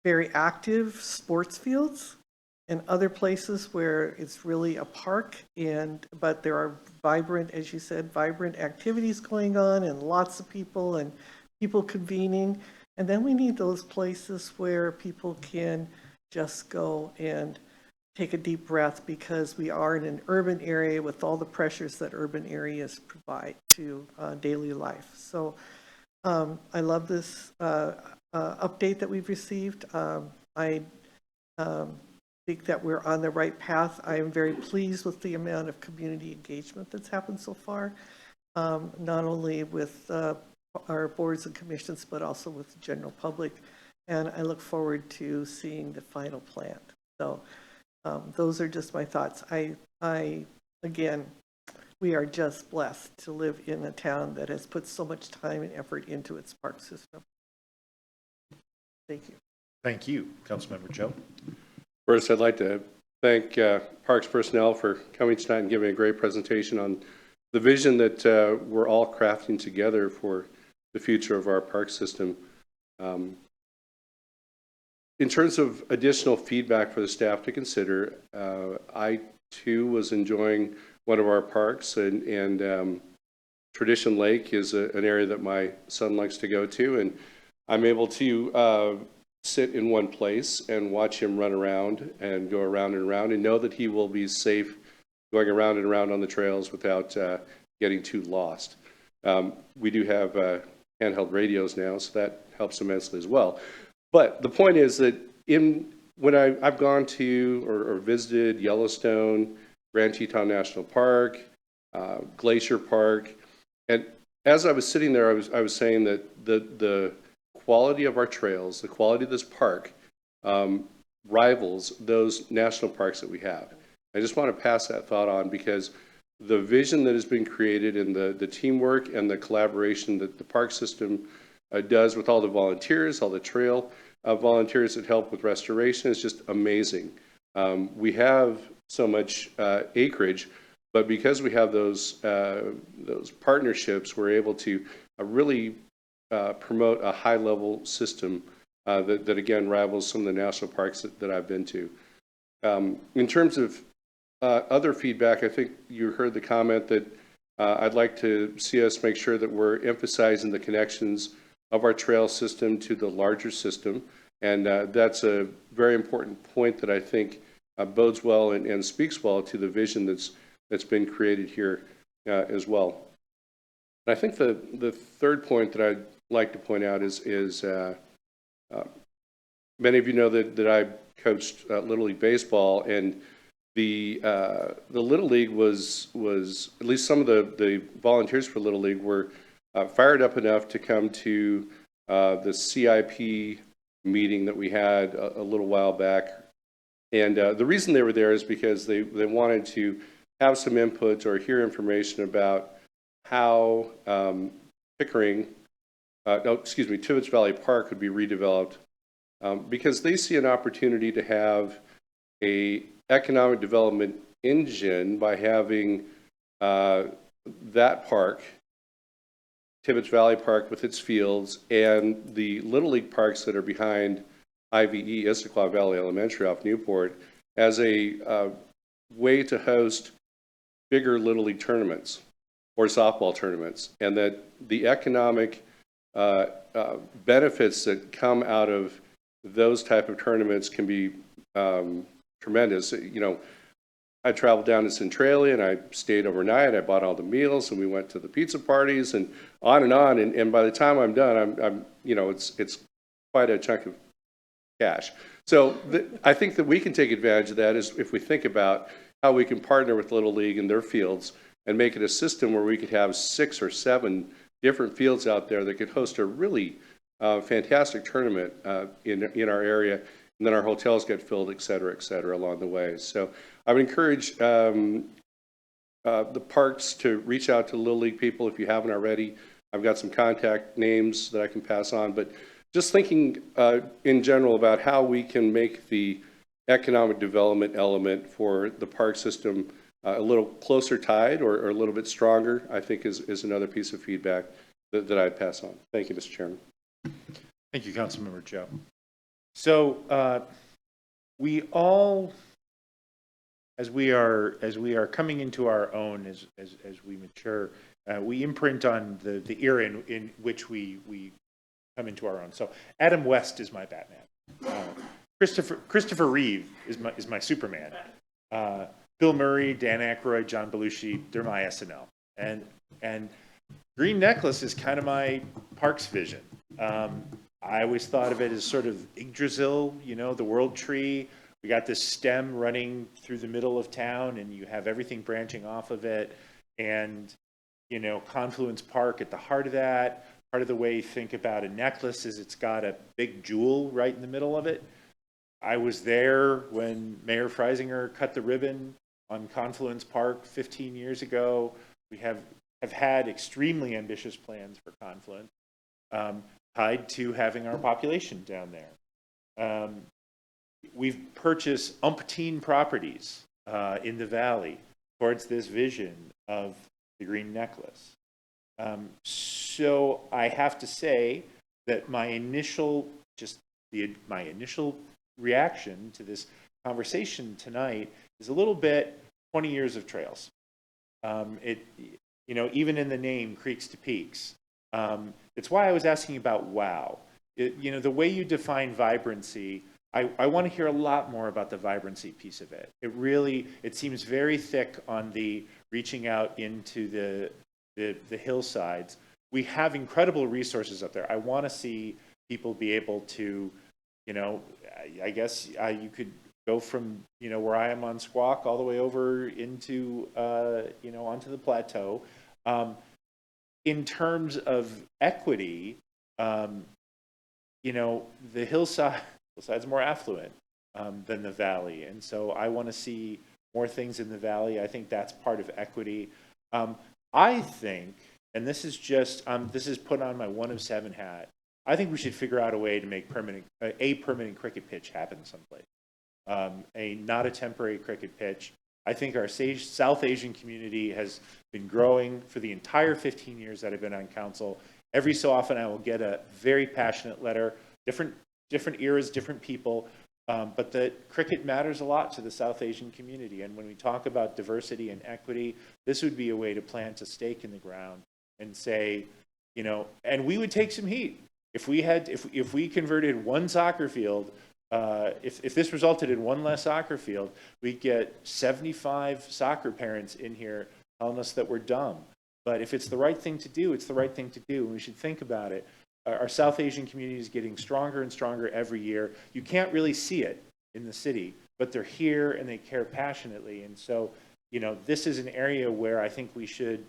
very active sports fields and other places where it's really a park, but there are vibrant, as you said, vibrant activities going on and lots of people and people convening. And then we need those places where people can just go and take a deep breath, because we are in an urban area with all the pressures that urban areas provide to daily life. So I love this update that we've received. I think that we're on the right path. I am very pleased with the amount of community engagement that's happened so far, not only with our boards and commissions, but also with the general public. And I look forward to seeing the final plan. So those are just my thoughts. Again, we are just blessed to live in a town that has put so much time and effort into its park system. Thank you. Thank you. Councilmember Joe. First, I'd like to thank Parks personnel for coming tonight and giving a great presentation on the vision that we're all crafting together for the future of our park system. In terms of additional feedback for the staff to consider, I too was enjoying one of our parks, and Tradition Lake is an area that my son likes to go to, and I'm able to sit in one place and watch him run around and go around and around, and know that he will be safe going around and around on the trails without getting too lost. We do have handheld radios now, so that helps immensely as well. But the point is that when I've gone to or visited Yellowstone, Grand Teton National Park, Glacier Park, and as I was sitting there, I was saying that the quality of our trails, the quality of this park, rivals those national parks that we have. I just want to pass that thought on, because the vision that has been created and the teamwork and the collaboration that the park system does with all the volunteers, all the trail volunteers that help with restoration is just amazing. We have so much acreage, but because we have those partnerships, we're able to really promote a high-level system that again rivals some of the national parks that I've been to. In terms of other feedback, I think you heard the comment that I'd like to see us make sure that we're emphasizing the connections of our trail system to the larger system, and that's a very important point that I think bodes well and speaks well to the vision that's been created here as well. And I think the third point that I'd like to point out is many of you know that I coached Little League baseball, and the Little League was at least some of the volunteers for Little League were fired up enough to come to the CIP meeting that we had a little while back. And the reason they were there is because they wanted to have some input or hear information about how Tibbetts Valley Park could be redeveloped, because they see an opportunity to have a economic development engine by having that park, Tibbetts Valley Park with its fields, and the Little League parks that are behind IVE, Issaquah Valley Elementary off Newport, as a way to host bigger Little League tournaments or softball tournaments, and that the economic benefits that come out of those type of tournaments can be tremendous. You know, I traveled down to Centralia and I stayed overnight. I bought all the meals and we went to the pizza parties and on. And by the time I'm done, I'm you know, it's quite a chunk of cash. So I think that we can take advantage of that is if we think about how we can partner with Little League and their fields and make it a system where we could have 6 or 7 different fields out there that could host a really fantastic tournament in our area. And then our hotels get filled, et cetera, along the way. So I would encourage the parks to reach out to Little League people if you haven't already. I've got some contact names that I can pass on, but just thinking in general about how we can make the economic development element for the park system a little closer tied or a little bit stronger, I think is another piece of feedback that I'd pass on. Thank you, Mr. Chairman. Thank you, Councilmember Joe. So we all, as we are coming into our own, as we mature, we imprint on the era in which we come into our own. So Adam West is my Batman. Christopher Reeve is my Superman. Bill Murray, Dan Aykroyd, John Belushi, they're my SNL. And Green Necklace is kind of my Parks vision. I always thought of it as sort of Yggdrasil, you know, the world tree. We got this stem running through the middle of town and you have everything branching off of it. And, you know, Confluence Park at the heart of that. Part of the way you think about a necklace is it's got a big jewel right in the middle of it. I was there when Mayor Freisinger cut the ribbon on Confluence Park 15 years ago. We have had extremely ambitious plans for Confluence. Tied to having our population down there. We've purchased umpteen properties in the valley towards this vision of the Green Necklace. So I have to say that my initial reaction to this conversation tonight is a little bit 20 years of trails. You know, even in the name Creeks to Peaks. It's why I was asking about wow. You know, the way you define vibrancy, I want to hear a lot more about the vibrancy piece of it. It seems very thick on the reaching out into the hillsides. We have incredible resources up there. I want to see people be able to, you know, I guess you could go from, you know, where I am on Squawk all the way over into, you know, onto the plateau. In terms of equity, you know, the hillside's more affluent than the valley. And so I want to see more things in the valley. I think that's part of equity. I think, and this is just, this is put on my 1 of 7 hat, I think we should figure out a way to make a permanent cricket pitch happen someplace. Not a temporary cricket pitch. I think our South Asian community has been growing for the entire 15 years that I've been on council. Every so often I will get a very passionate letter, different eras, different people, but the cricket matters a lot to the South Asian community. And when we talk about diversity and equity, this would be a way to plant a stake in the ground and say, you know, and we would take some heat. If we converted one soccer field, if this resulted in one less soccer field, we'd get 75 soccer parents in here telling us that we're dumb. But if it's the right thing to do, it's the right thing to do, and we should think about it. Our South Asian community is getting stronger and stronger every year. You can't really see it in the city, but they're here and they care passionately. And so, you know, this is an area where I think we should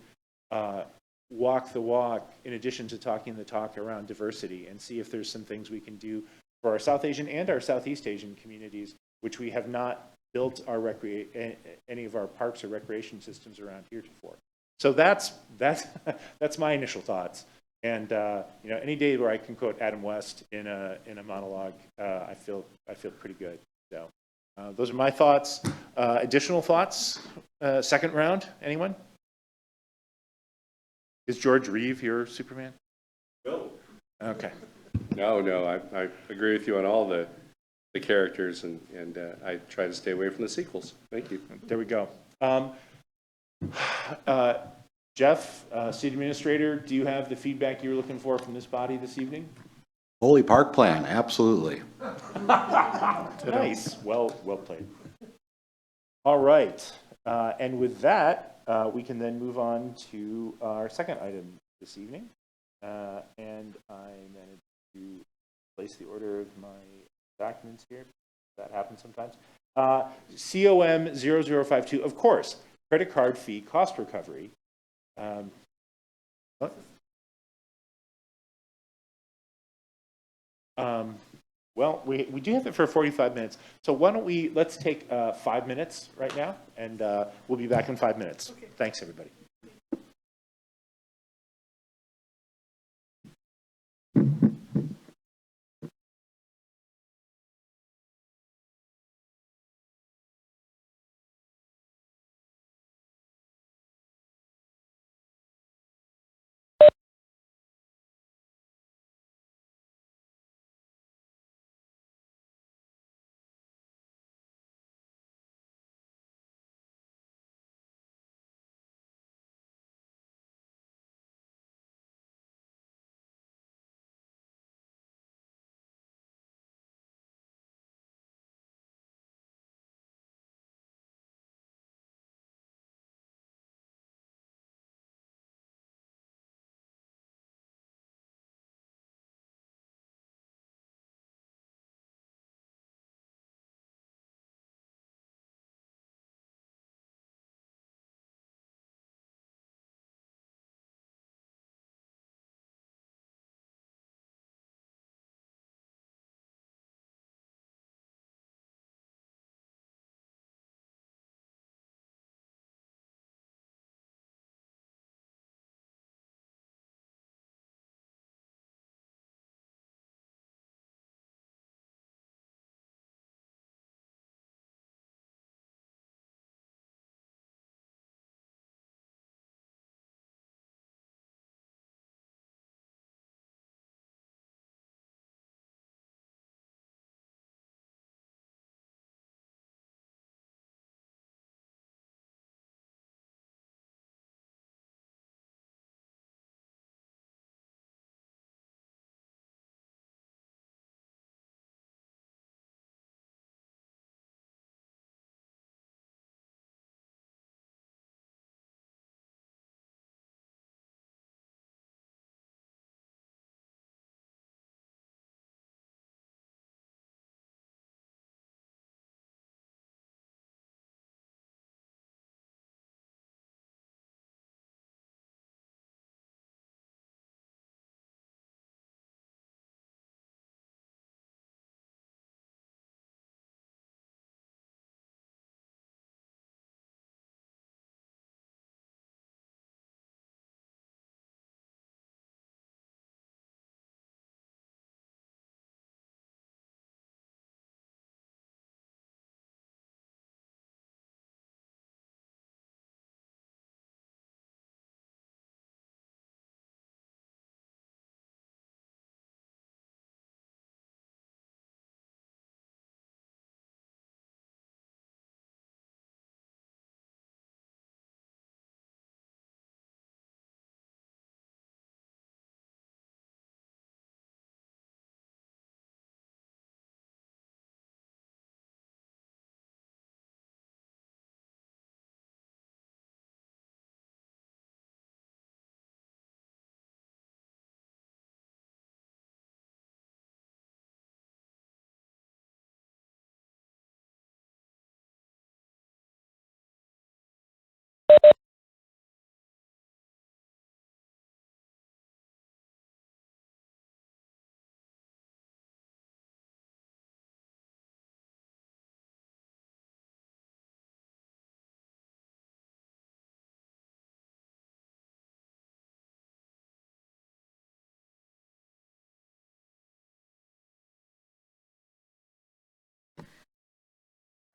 walk the walk in addition to talking the talk around diversity and see if there's some things we can do for our South Asian and our Southeast Asian communities, which we have not built any of our parks or recreation systems around heretofore. So that's my initial thoughts. And you know, any day where I can quote Adam West in a monologue, I feel pretty good. So Those are my thoughts. Additional thoughts? Second round, anyone? Is George Reeve your Superman? No. Okay. No, I agree with you on all the characters, and I try to stay away from the sequels. Thank you. There we go. Jeff, City Administrator, do you have the feedback you were looking for from this body this evening? Holy Park Plan, absolutely. Nice. Well played. All right. And with that, we can then move on to our second item this evening. And I managed to place the order of my documents here. That happens sometimes. COM 0052, of course, credit card fee cost recovery. What? Well, we do have it for 45 minutes. So why don't let's take 5 minutes right now, and we'll be back in 5 minutes. Okay. Thanks, everybody.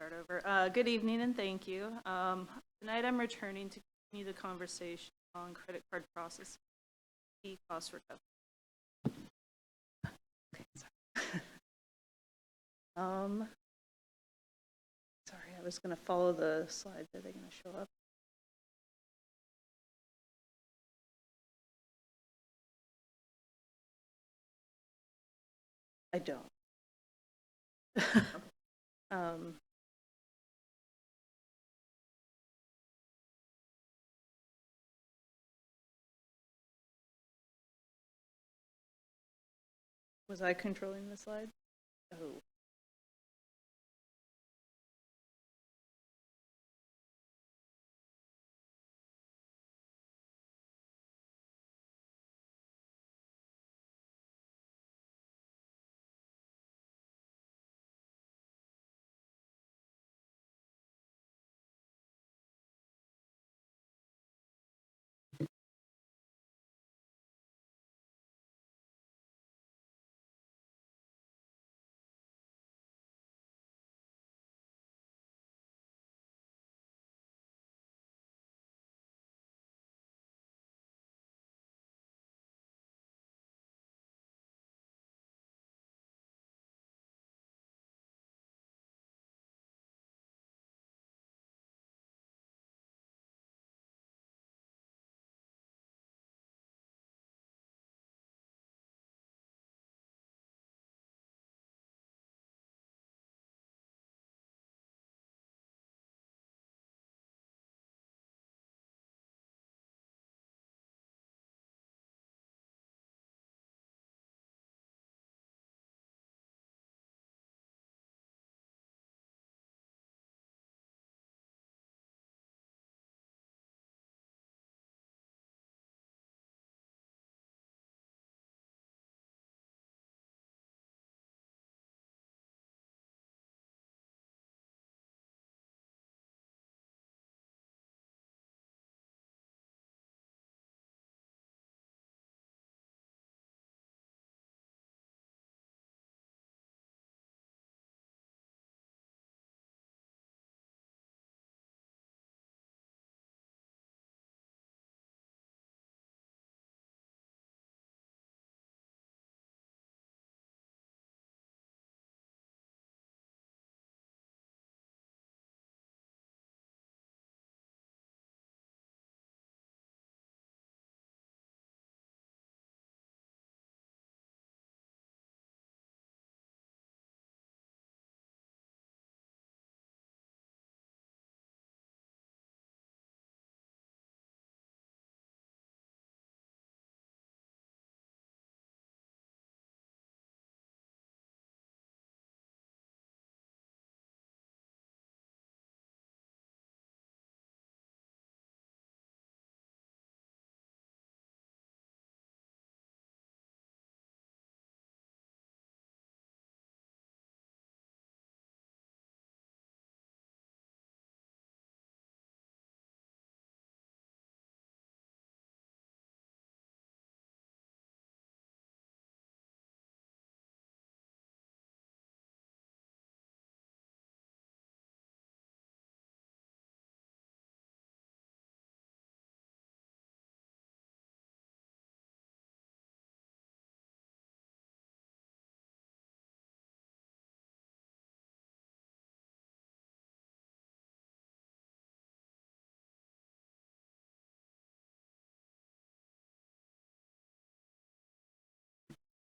Start over. Good evening and thank you. Tonight I'm returning to continue the conversation on credit card processing, cost recovery. Okay, sorry. Sorry, I was going to follow the slides. Are they going to show up? I don't. um, was I controlling the slide? Oh.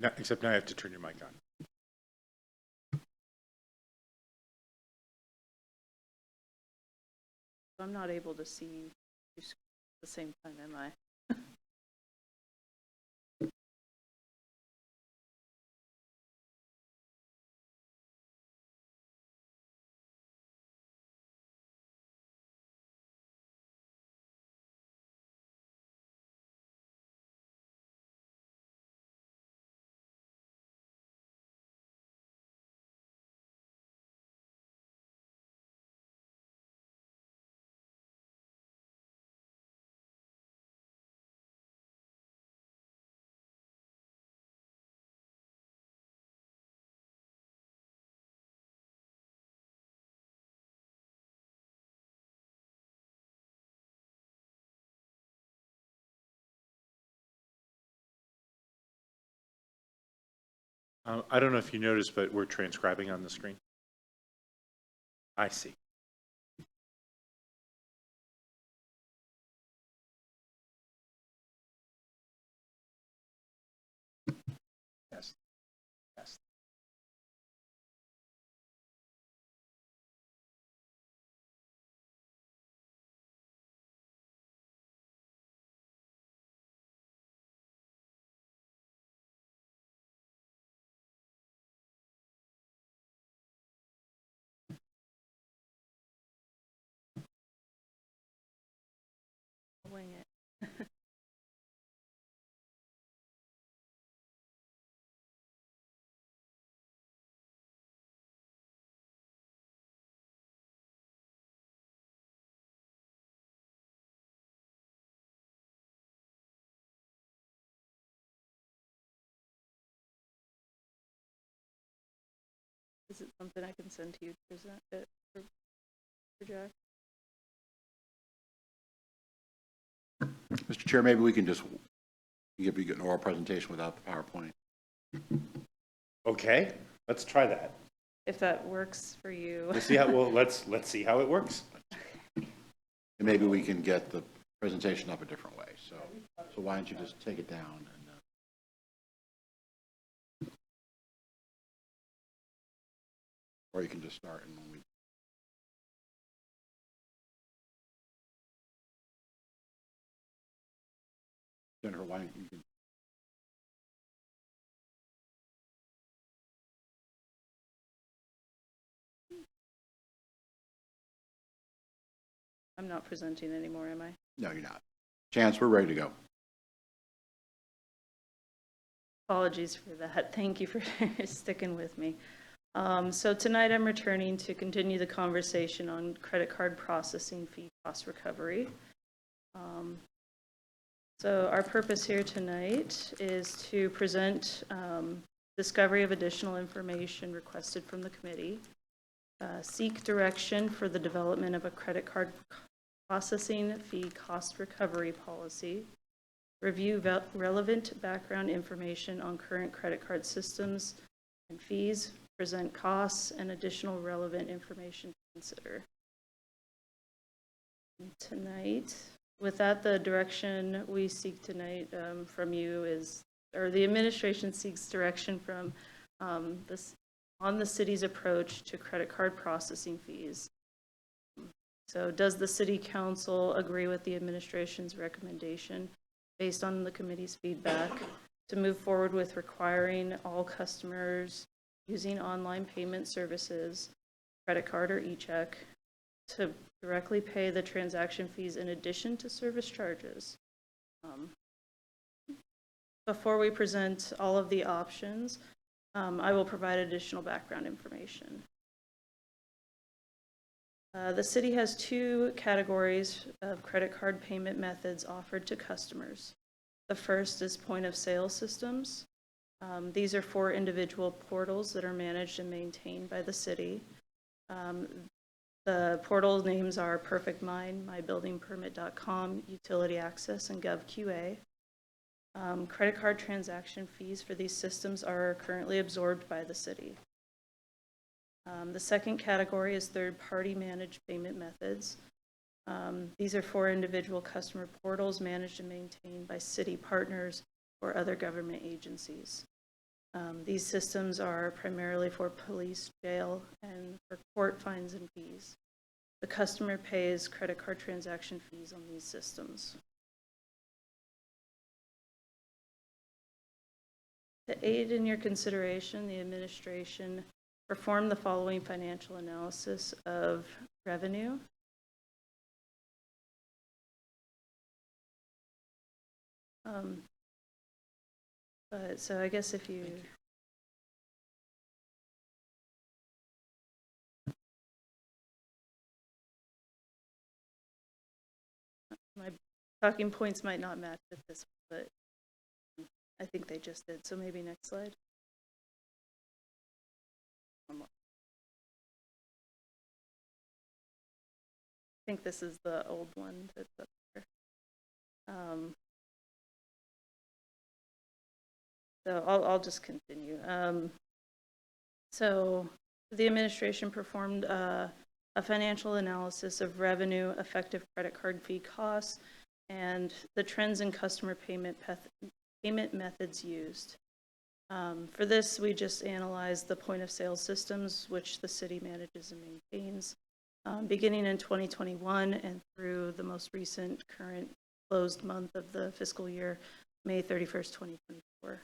No, except now I have to turn your mic on. I'm not able to see you at the same time, am I? I don't know if you noticed, but we're transcribing on the screen. I see. Yes. Yes. Wing it. Is it something I can send to you to present it for Jack? Mr. Chair, maybe we can just give you an oral presentation without the PowerPoint. Okay, let's try that. If that works for you. Let's see how, well, let's see how it works. And maybe we can get the presentation up a different way. So why don't you just take it down and or you can just start and when we. Jennifer, why don't you can. I'm not presenting anymore, am I? No, you're not. Chance, we're ready to go. Apologies for that. Thank you for sticking with me. So tonight I'm returning to continue the conversation on credit card processing fee cost recovery. So our purpose here tonight is to present discovery of additional information requested from the committee, seek direction for the development of a credit card processing fee cost recovery policy, review relevant background information on current credit card systems and fees, present costs and additional relevant information to consider. Tonight, with that, the direction we seek tonight from you is, or the administration seeks direction from this on the city's approach to credit card processing fees. So does the city council agree with the administration's recommendation based on the committee's feedback to move forward with requiring all customers using online payment services, credit card or e-check, to directly pay the transaction fees in addition to service charges? Before we present all of the options, I will provide additional background information. The city has two categories of credit card payment methods offered to customers. The first is point of sale systems. These are for individual portals that are managed and maintained by the city. The portal names are Perfect Mine, MyBuildingPermit.com, Utility Access, and GovQA. Credit card transaction fees for these systems are currently absorbed by the city. The second category is third-party managed payment methods. These are for individual customer portals managed and maintained by city partners or other government agencies. These systems are primarily for police, jail, and for court fines and fees. The customer pays credit card transaction fees on these systems. To aid in your consideration, the administration performed the following financial analysis of revenue. But so I guess if you my talking points might not match with this, but I think they just did. So maybe next slide. One more. I think this is the old one that's up there. So I'll just continue. So the administration performed a financial analysis of revenue, effective credit card fee costs, and the trends in customer payment methods used. For this, we just analyzed the point of sale systems, which the city manages and maintains, beginning in 2021 and through the most recent current closed month of the fiscal year, May 31st, 2024.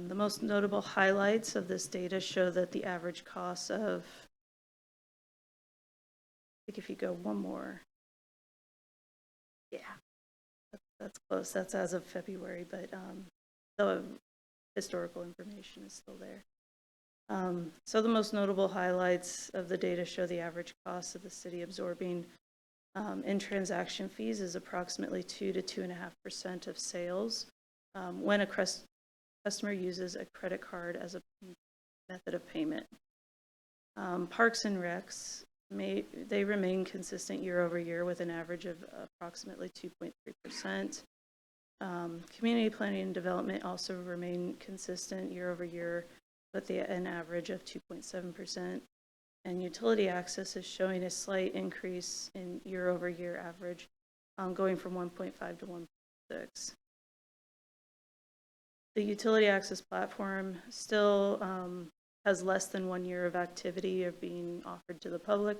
The most notable highlights of this data show that the average cost of, I think if you go one more, yeah, that's close. That's as of February, but the historical information is still there. So the most notable highlights of the data show the average cost of the city absorbing in transaction fees is approximately 2 to 2.5% of sales when a customer uses a credit card as a method of payment. Parks and Recs, they remain consistent year over year with an average of approximately 2.3%. Community planning and development also remain consistent year over year with an average of 2.7%. And utility access is showing a slight increase in year over year average, going from 1.5 to 1.6. The utility access platform still has less than 1 year of activity of being offered to the public,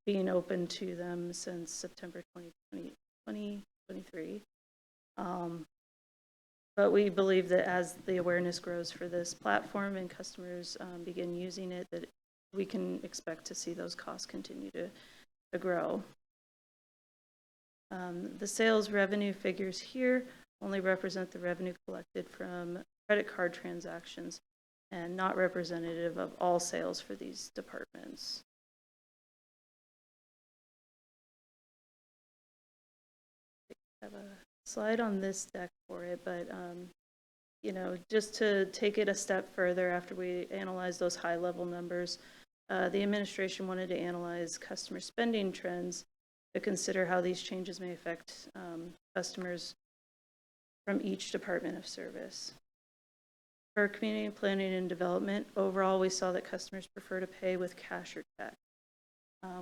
being open to them since September 2023. But we believe that as the awareness grows for this platform and customers begin using it, that we can expect to see those costs continue to grow. The sales revenue figures here only represent the revenue collected from credit card transactions and not representative of all sales for these departments. I have a slide on this deck for it, but you know, just to take it a step further after we analyze those high level numbers, the administration wanted to analyze customer spending trends to consider how these changes may affect customers from each department of service. For community planning and development, overall, we saw that customers prefer to pay with cash or check.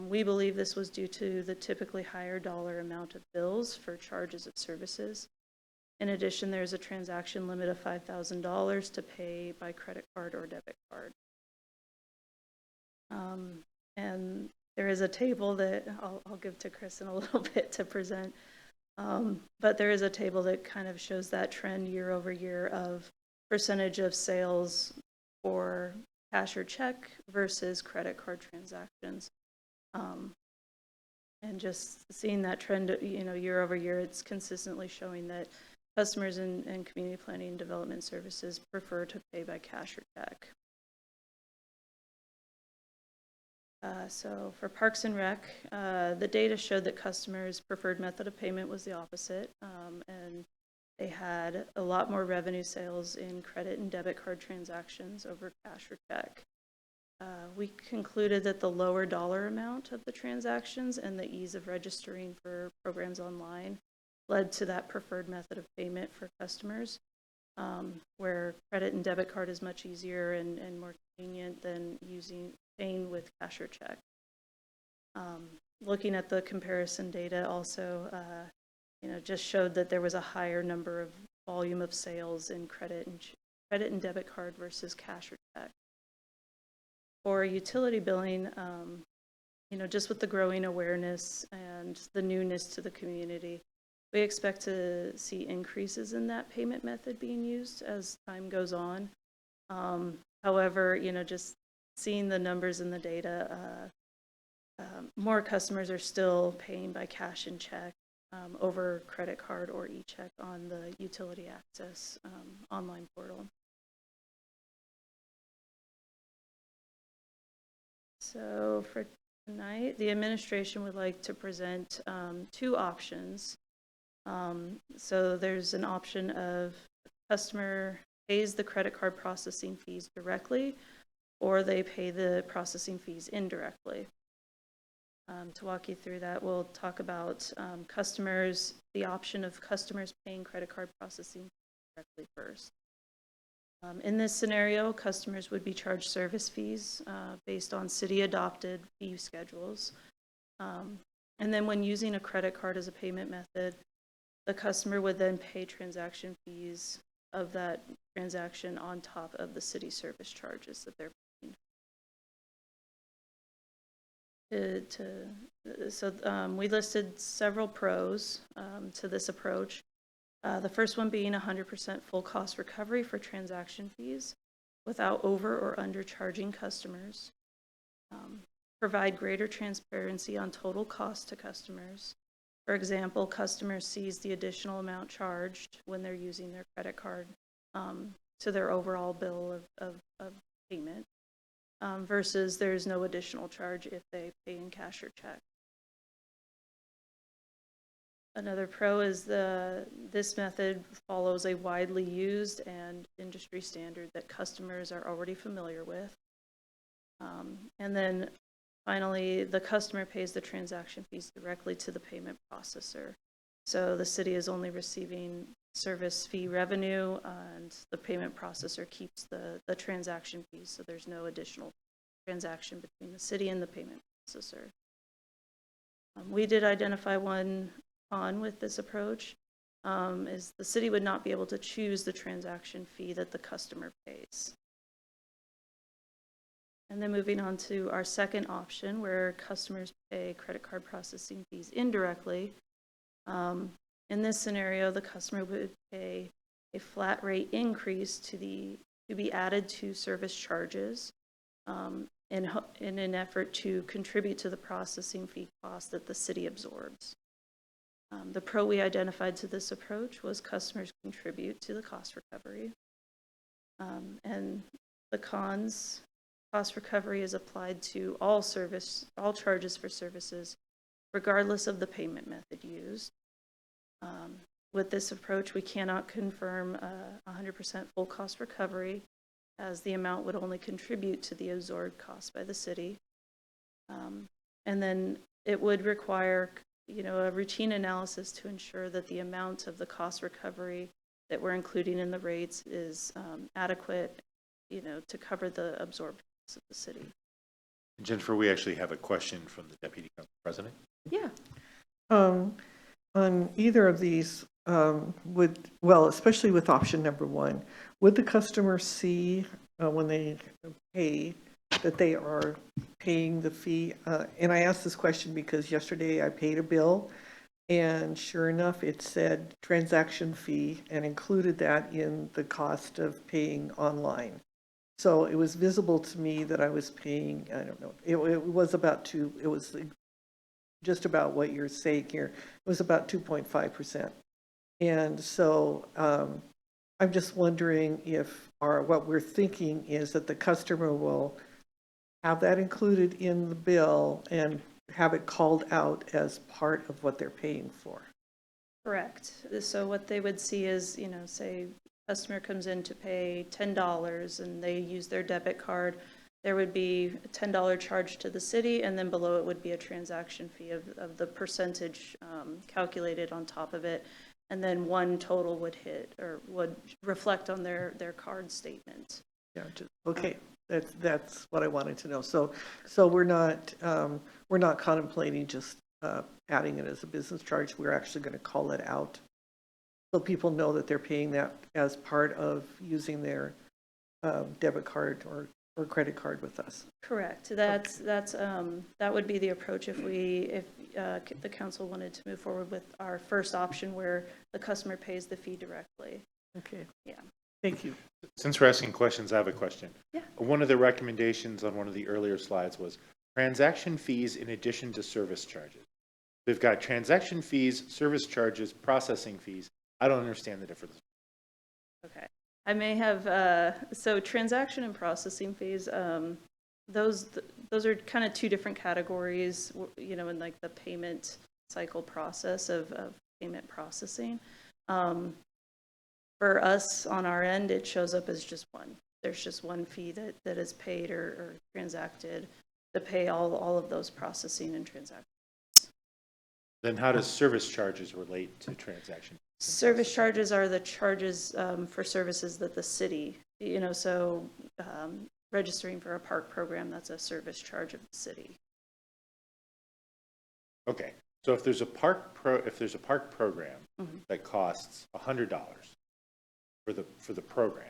We believe this was due to the typically higher dollar amount of bills for charges of services. In addition, there's a transaction limit of $5,000 to pay by credit card or debit card. And there is a table that I'll give to Chris in a little bit to present. But there is a table that kind of shows that trend year over year of percentage of sales for cash or check versus credit card transactions. And just seeing that trend, you know, year over year, it's consistently showing that customers in community planning and development services prefer to pay by cash or check. So for Parks and Rec, the data showed that customers' preferred method of payment was the opposite, and they had a lot more revenue sales in credit and debit card transactions over cash or check. We concluded that the lower dollar amount of the transactions and the ease of registering for programs online led to that preferred method of payment for customers, where credit and debit card is much easier and more convenient than paying with cash or check. Looking at the comparison data also, you know, just showed that there was a higher number of volume of sales in credit and debit card versus cash or check. For utility billing, you know, just with the growing awareness and the newness to the community, we expect to see increases in that payment method being used as time goes on. However, you know, just seeing the numbers in the data, more customers are still paying by cash and check over credit card or e-check on the utility access online portal. So for tonight, the administration would like to present two options. So there's an option of customer pays the credit card processing fees directly, or they pay the processing fees indirectly. To walk you through that, we'll talk about the option of customers paying credit card processing directly first. In this scenario, customers would be charged service fees based on city-adopted fee schedules. And then when using a credit card as a payment method, the customer would then pay transaction fees of that transaction on top of the city service charges that they're paying. We listed several pros to this approach. The first one being 100% full cost recovery for transaction fees without over or undercharging customers. Provide greater transparency on total cost to customers. For example, customers sees the additional amount charged when they're using their credit card to their overall bill of payment versus there's no additional charge if they pay in cash or check. Another pro is this method follows a widely used and industry standard that customers are already familiar with. And then finally, the customer pays the transaction fees directly to the payment processor. So the city is only receiving service fee revenue and the payment processor keeps the transaction fees. So there's no additional transaction between the city and the payment processor. We did identify one con with this approach is the city would not be able to choose the transaction fee that the customer pays. And then moving on to our second option where customers pay credit card processing fees indirectly. In this scenario, the customer would pay a flat rate increase to be added to service charges in an effort to contribute to the processing fee cost that the city absorbs. The pro we identified to this approach was customers contribute to the cost recovery. And the cons, cost recovery is applied to all charges for services, regardless of the payment method used. With this approach, we cannot confirm 100% full cost recovery as the amount would only contribute to the absorbed cost by the city. And then it would require a routine analysis to ensure that the amount of the cost recovery that we're including in the rates is adequate, to cover the absorbed costs of the city. Jennifer, we actually have a question from the Deputy Council President. Yeah. On either of these, especially with option number one, would the customer see when they pay that they are paying the fee? And I asked this question because yesterday I paid a bill and sure enough it said transaction fee and included that in the cost of paying online. So it was visible to me that I was paying, I don't know, it was just about what you're saying here. It was about 2.5%. And so I'm just wondering if what we're thinking is that the customer will have that included in the bill and have it called out as part of what they're paying for. Correct. So what they would see is, say customer comes in to pay $10 and they use their debit card, there would be a $10 charge to the city, and then below it would be a transaction fee of the percentage calculated on top of it. And then one total would hit or would reflect on their card statement. Yeah, okay. That's what I wanted to know. So we're not contemplating just adding it as a business charge. We're actually going to call it out so people know that they're paying that as part of using their debit card or credit card with us. Correct. That would be the approach if the council wanted to move forward with our first option where the customer pays the fee directly. Okay. Yeah. Thank you. Since we're asking questions, I have a question. Yeah. One of the recommendations on one of the earlier slides was transaction fees in addition to service charges. We've got transaction fees, service charges, processing fees. I don't understand the difference. Okay. I may have, so transaction and processing fees, those are kind of two different categories, in like the payment cycle process of payment processing. For us on our end, it shows up as just one. There's just one fee that is paid or transacted to pay all of those processing and transactions. Then how does service charges relate to transaction? Service charges are the charges for services that the city, so registering for a park program, that's a service charge of the city. Okay, so if there's a park program that costs $100 for the program,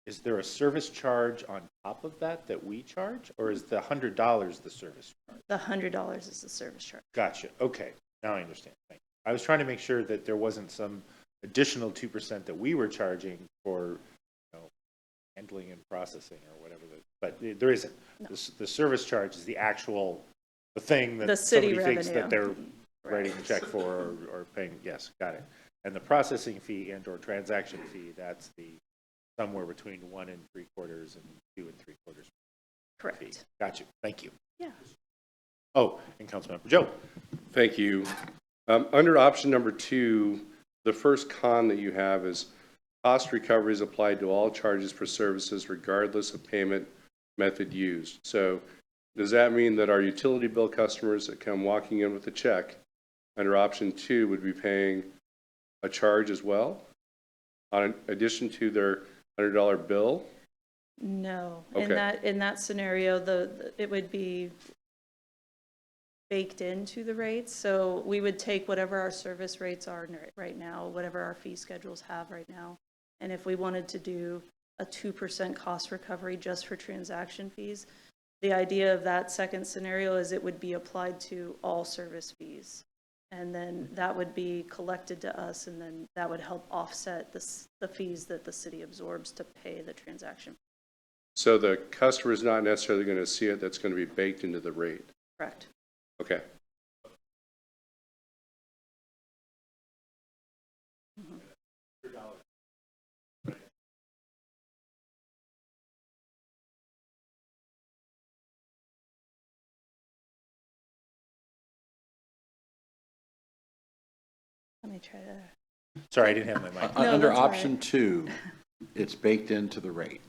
is there a service charge on top of that we charge, or is the $100 the service charge? The $100 is the service charge. Gotcha. Okay, now I understand. Thank you. I was trying to make sure that there wasn't some additional 2% that we were charging for, handling and processing or whatever. But there isn't. No. The service charge is the thing that The city somebody thinks that revenue. they're writing a check for or paying. Yes, got it. And the processing fee and or transaction fee, that's the somewhere between 1 3/4 and 2 3/4 fee. Correct. Got you. Thank you. Yeah. Oh, and Councilmember Joe. Thank you. Under option number 2, the first con that you have is cost recovery is applied to all charges for services regardless of payment method used. So does that mean that our utility bill customers that come walking in with a check under option 2 would be paying a charge as well, in addition to their $100 bill? No, Okay. in that scenario, it would be baked into the rates. So we would take whatever our service rates are right now, whatever our fee schedules have right now. And if we wanted to do a 2% cost recovery just for transaction fees, the idea of that second scenario is it would be applied to all service fees. And then that would be collected to us, and then that would help offset the fees that the city absorbs to pay the transaction. So the customer is not necessarily going to see it, that's going to be baked into the rate. Correct. Okay. Let me try to. Sorry, I didn't have my mic. No, Under that's all option right. 2, it's baked into the rate.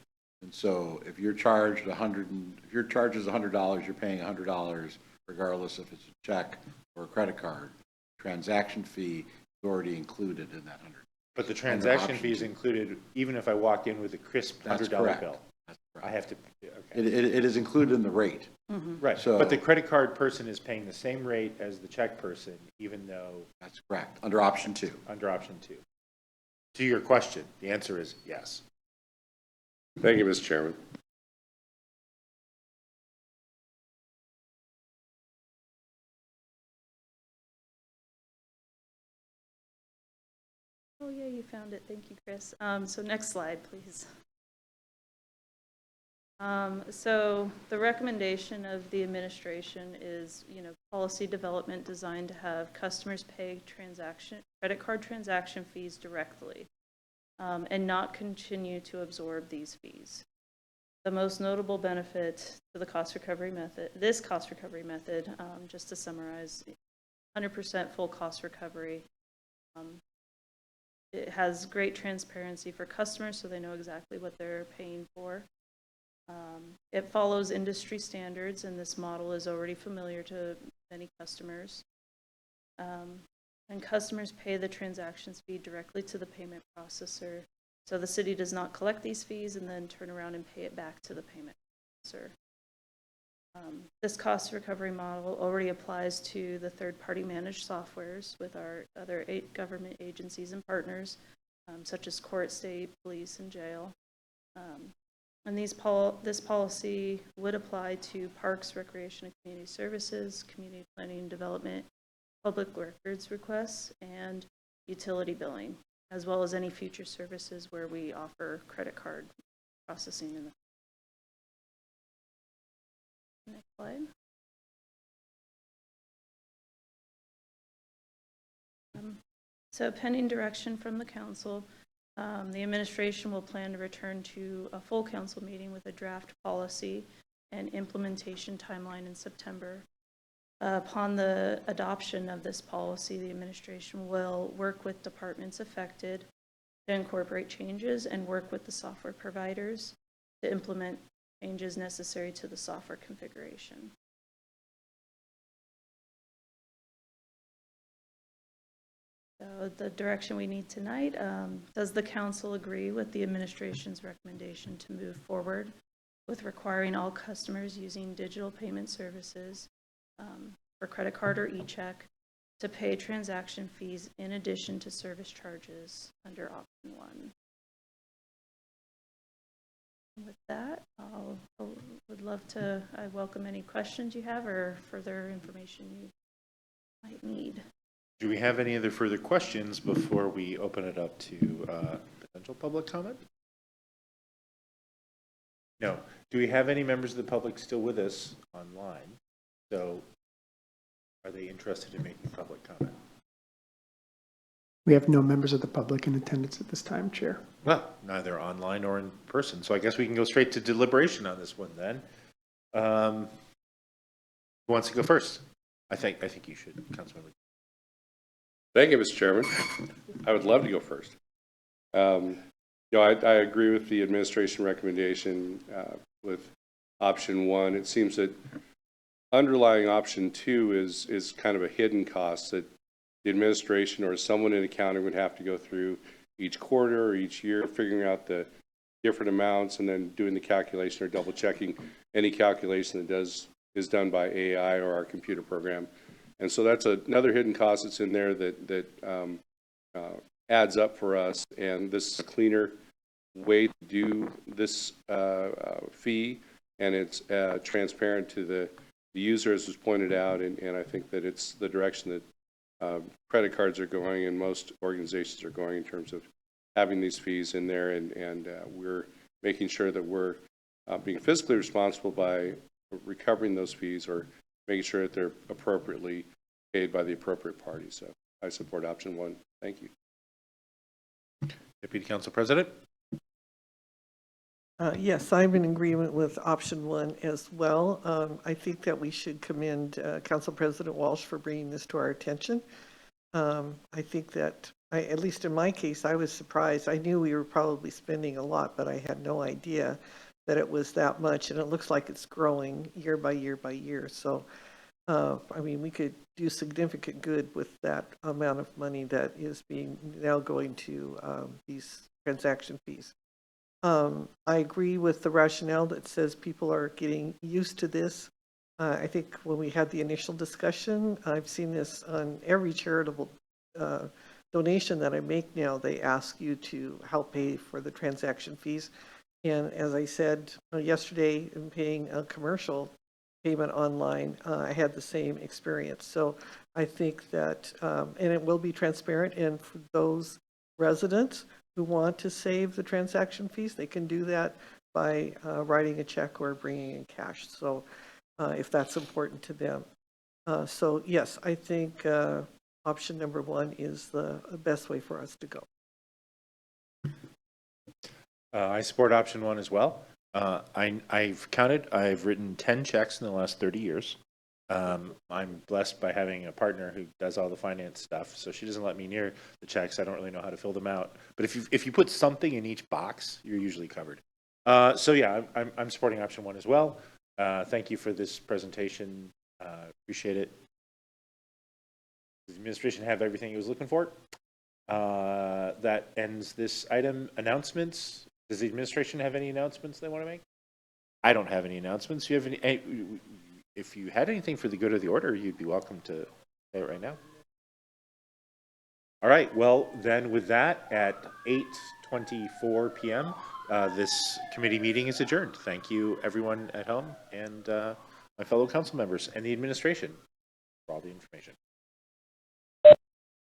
And so if you're charged if your charge is $100, you're paying $100 regardless if it's a check or a credit card. Transaction fee is already included in that 100. But the transaction option fee is 2. included even if I walk in with a crisp That's $100 correct. bill. That's I correct. have to, okay. It is included in the rate. Right, So- but the credit card person is paying the same rate as the check person, even though That's correct, under option 2. under option 2. To your question, the answer is yes. Thank you, Mr. Chairman. Oh, yeah, you found it. Thank you, Chris. So next slide, please. So the recommendation of the administration is, policy development designed to have customers pay credit card transaction fees directly, and not continue to absorb these fees. The most notable benefit to this cost recovery method, just to summarize, 100% full cost recovery. It has great transparency for customers so they know exactly what they're paying for. It follows industry standards, and this model is already familiar to many customers. And customers pay the transactions fee directly to the payment processor. So the city does not collect these fees and then turn around and pay it back to the payment processor. This cost recovery model already applies to the third-party managed softwares with our other 8 government agencies and partners, such as court, state, police, and jail. And this policy would apply to parks, recreation, and community services, community planning and development, public records requests, and utility billing, as well as any future services where we offer credit card processing in the next slide. So pending direction from the council, the administration will plan to return to a full council meeting with a draft policy and implementation timeline in September. Upon the adoption of this policy, the administration will work with departments affected to incorporate changes and work with the software providers to implement changes necessary to the software configuration. So the direction we need tonight, does the council agree with the administration's recommendation to move forward with requiring all customers using digital payment services for credit card or e-check to pay transaction fees in addition to service charges under option 1? With that, I welcome any questions you have or further information you might need. Do we have any other further questions before we open it up to potential public comment? No. Do we have any members of the public still with us online? So are they interested in making public comment? We have no members of the public in attendance at this time, Chair. Well, neither online or in person. So I guess we can go straight to deliberation on this one then. Who wants to go first? I think you should, Councilmember. Thank you, Mr. Chairman. I would love to go first. I agree with the administration recommendation with option 1. It seems that underlying option 2 is kind of a hidden cost that the administration or someone in accounting would have to go through each quarter or each year, figuring out the different amounts and then doing the calculation or double checking any calculation that is done by AI or our computer program. And so that's another hidden cost that's in there that adds up for us. And this is a cleaner way to do this fee, and it's transparent to the user, as was pointed out. And I think that it's the direction that credit cards are going and most organizations are going in terms of having these fees in there. And we're making sure that we're being fiscally responsible by recovering those fees or making sure that they're appropriately paid by the appropriate party. So I support option 1. Thank you. Deputy Council President? Yes, I'm in agreement with option 1 as well. I think that we should commend Council President Walsh for bringing this to our attention. I think that, at least in my case, I was surprised. I knew we were probably spending a lot, but I had no idea that it was that much, and it looks like it's growing year by year by year. So, we could do significant good with that amount of money that is now going to these transaction fees. I agree with the rationale that says people are getting used to this. I think when we had the initial discussion, I've seen this on every charitable donation that I make now. They ask you to help pay for the transaction fees. And as I said yesterday, in paying a commercial payment online, I had the same experience. So I think that, and it will be transparent, and for those residents who want to save the transaction fees, they can do that by writing a check or bringing in cash. So if that's important to them. So yes, I think option number 1 is the best way for us to go. I support option 1 as well. I've counted, I've written 10 checks in the last 30 years. I'm blessed by having a partner who does all the finance stuff, so she doesn't let me near the checks. I don't really know how to fill them out. But if you put something in each box, you're usually covered. So yeah, I'm supporting option 1 as well. Thank you for this presentation. Appreciate it. Does the administration have everything it was looking for? That ends this item. Announcements. Does the administration have any announcements they want to make? I don't have any announcements. You have any? If you had anything for the good of the order, you'd be welcome to say it right now. All right. Well, then with that, at 8:24 p.m., this committee meeting is adjourned. Thank you, everyone at home, and my fellow council members and the administration for all the information.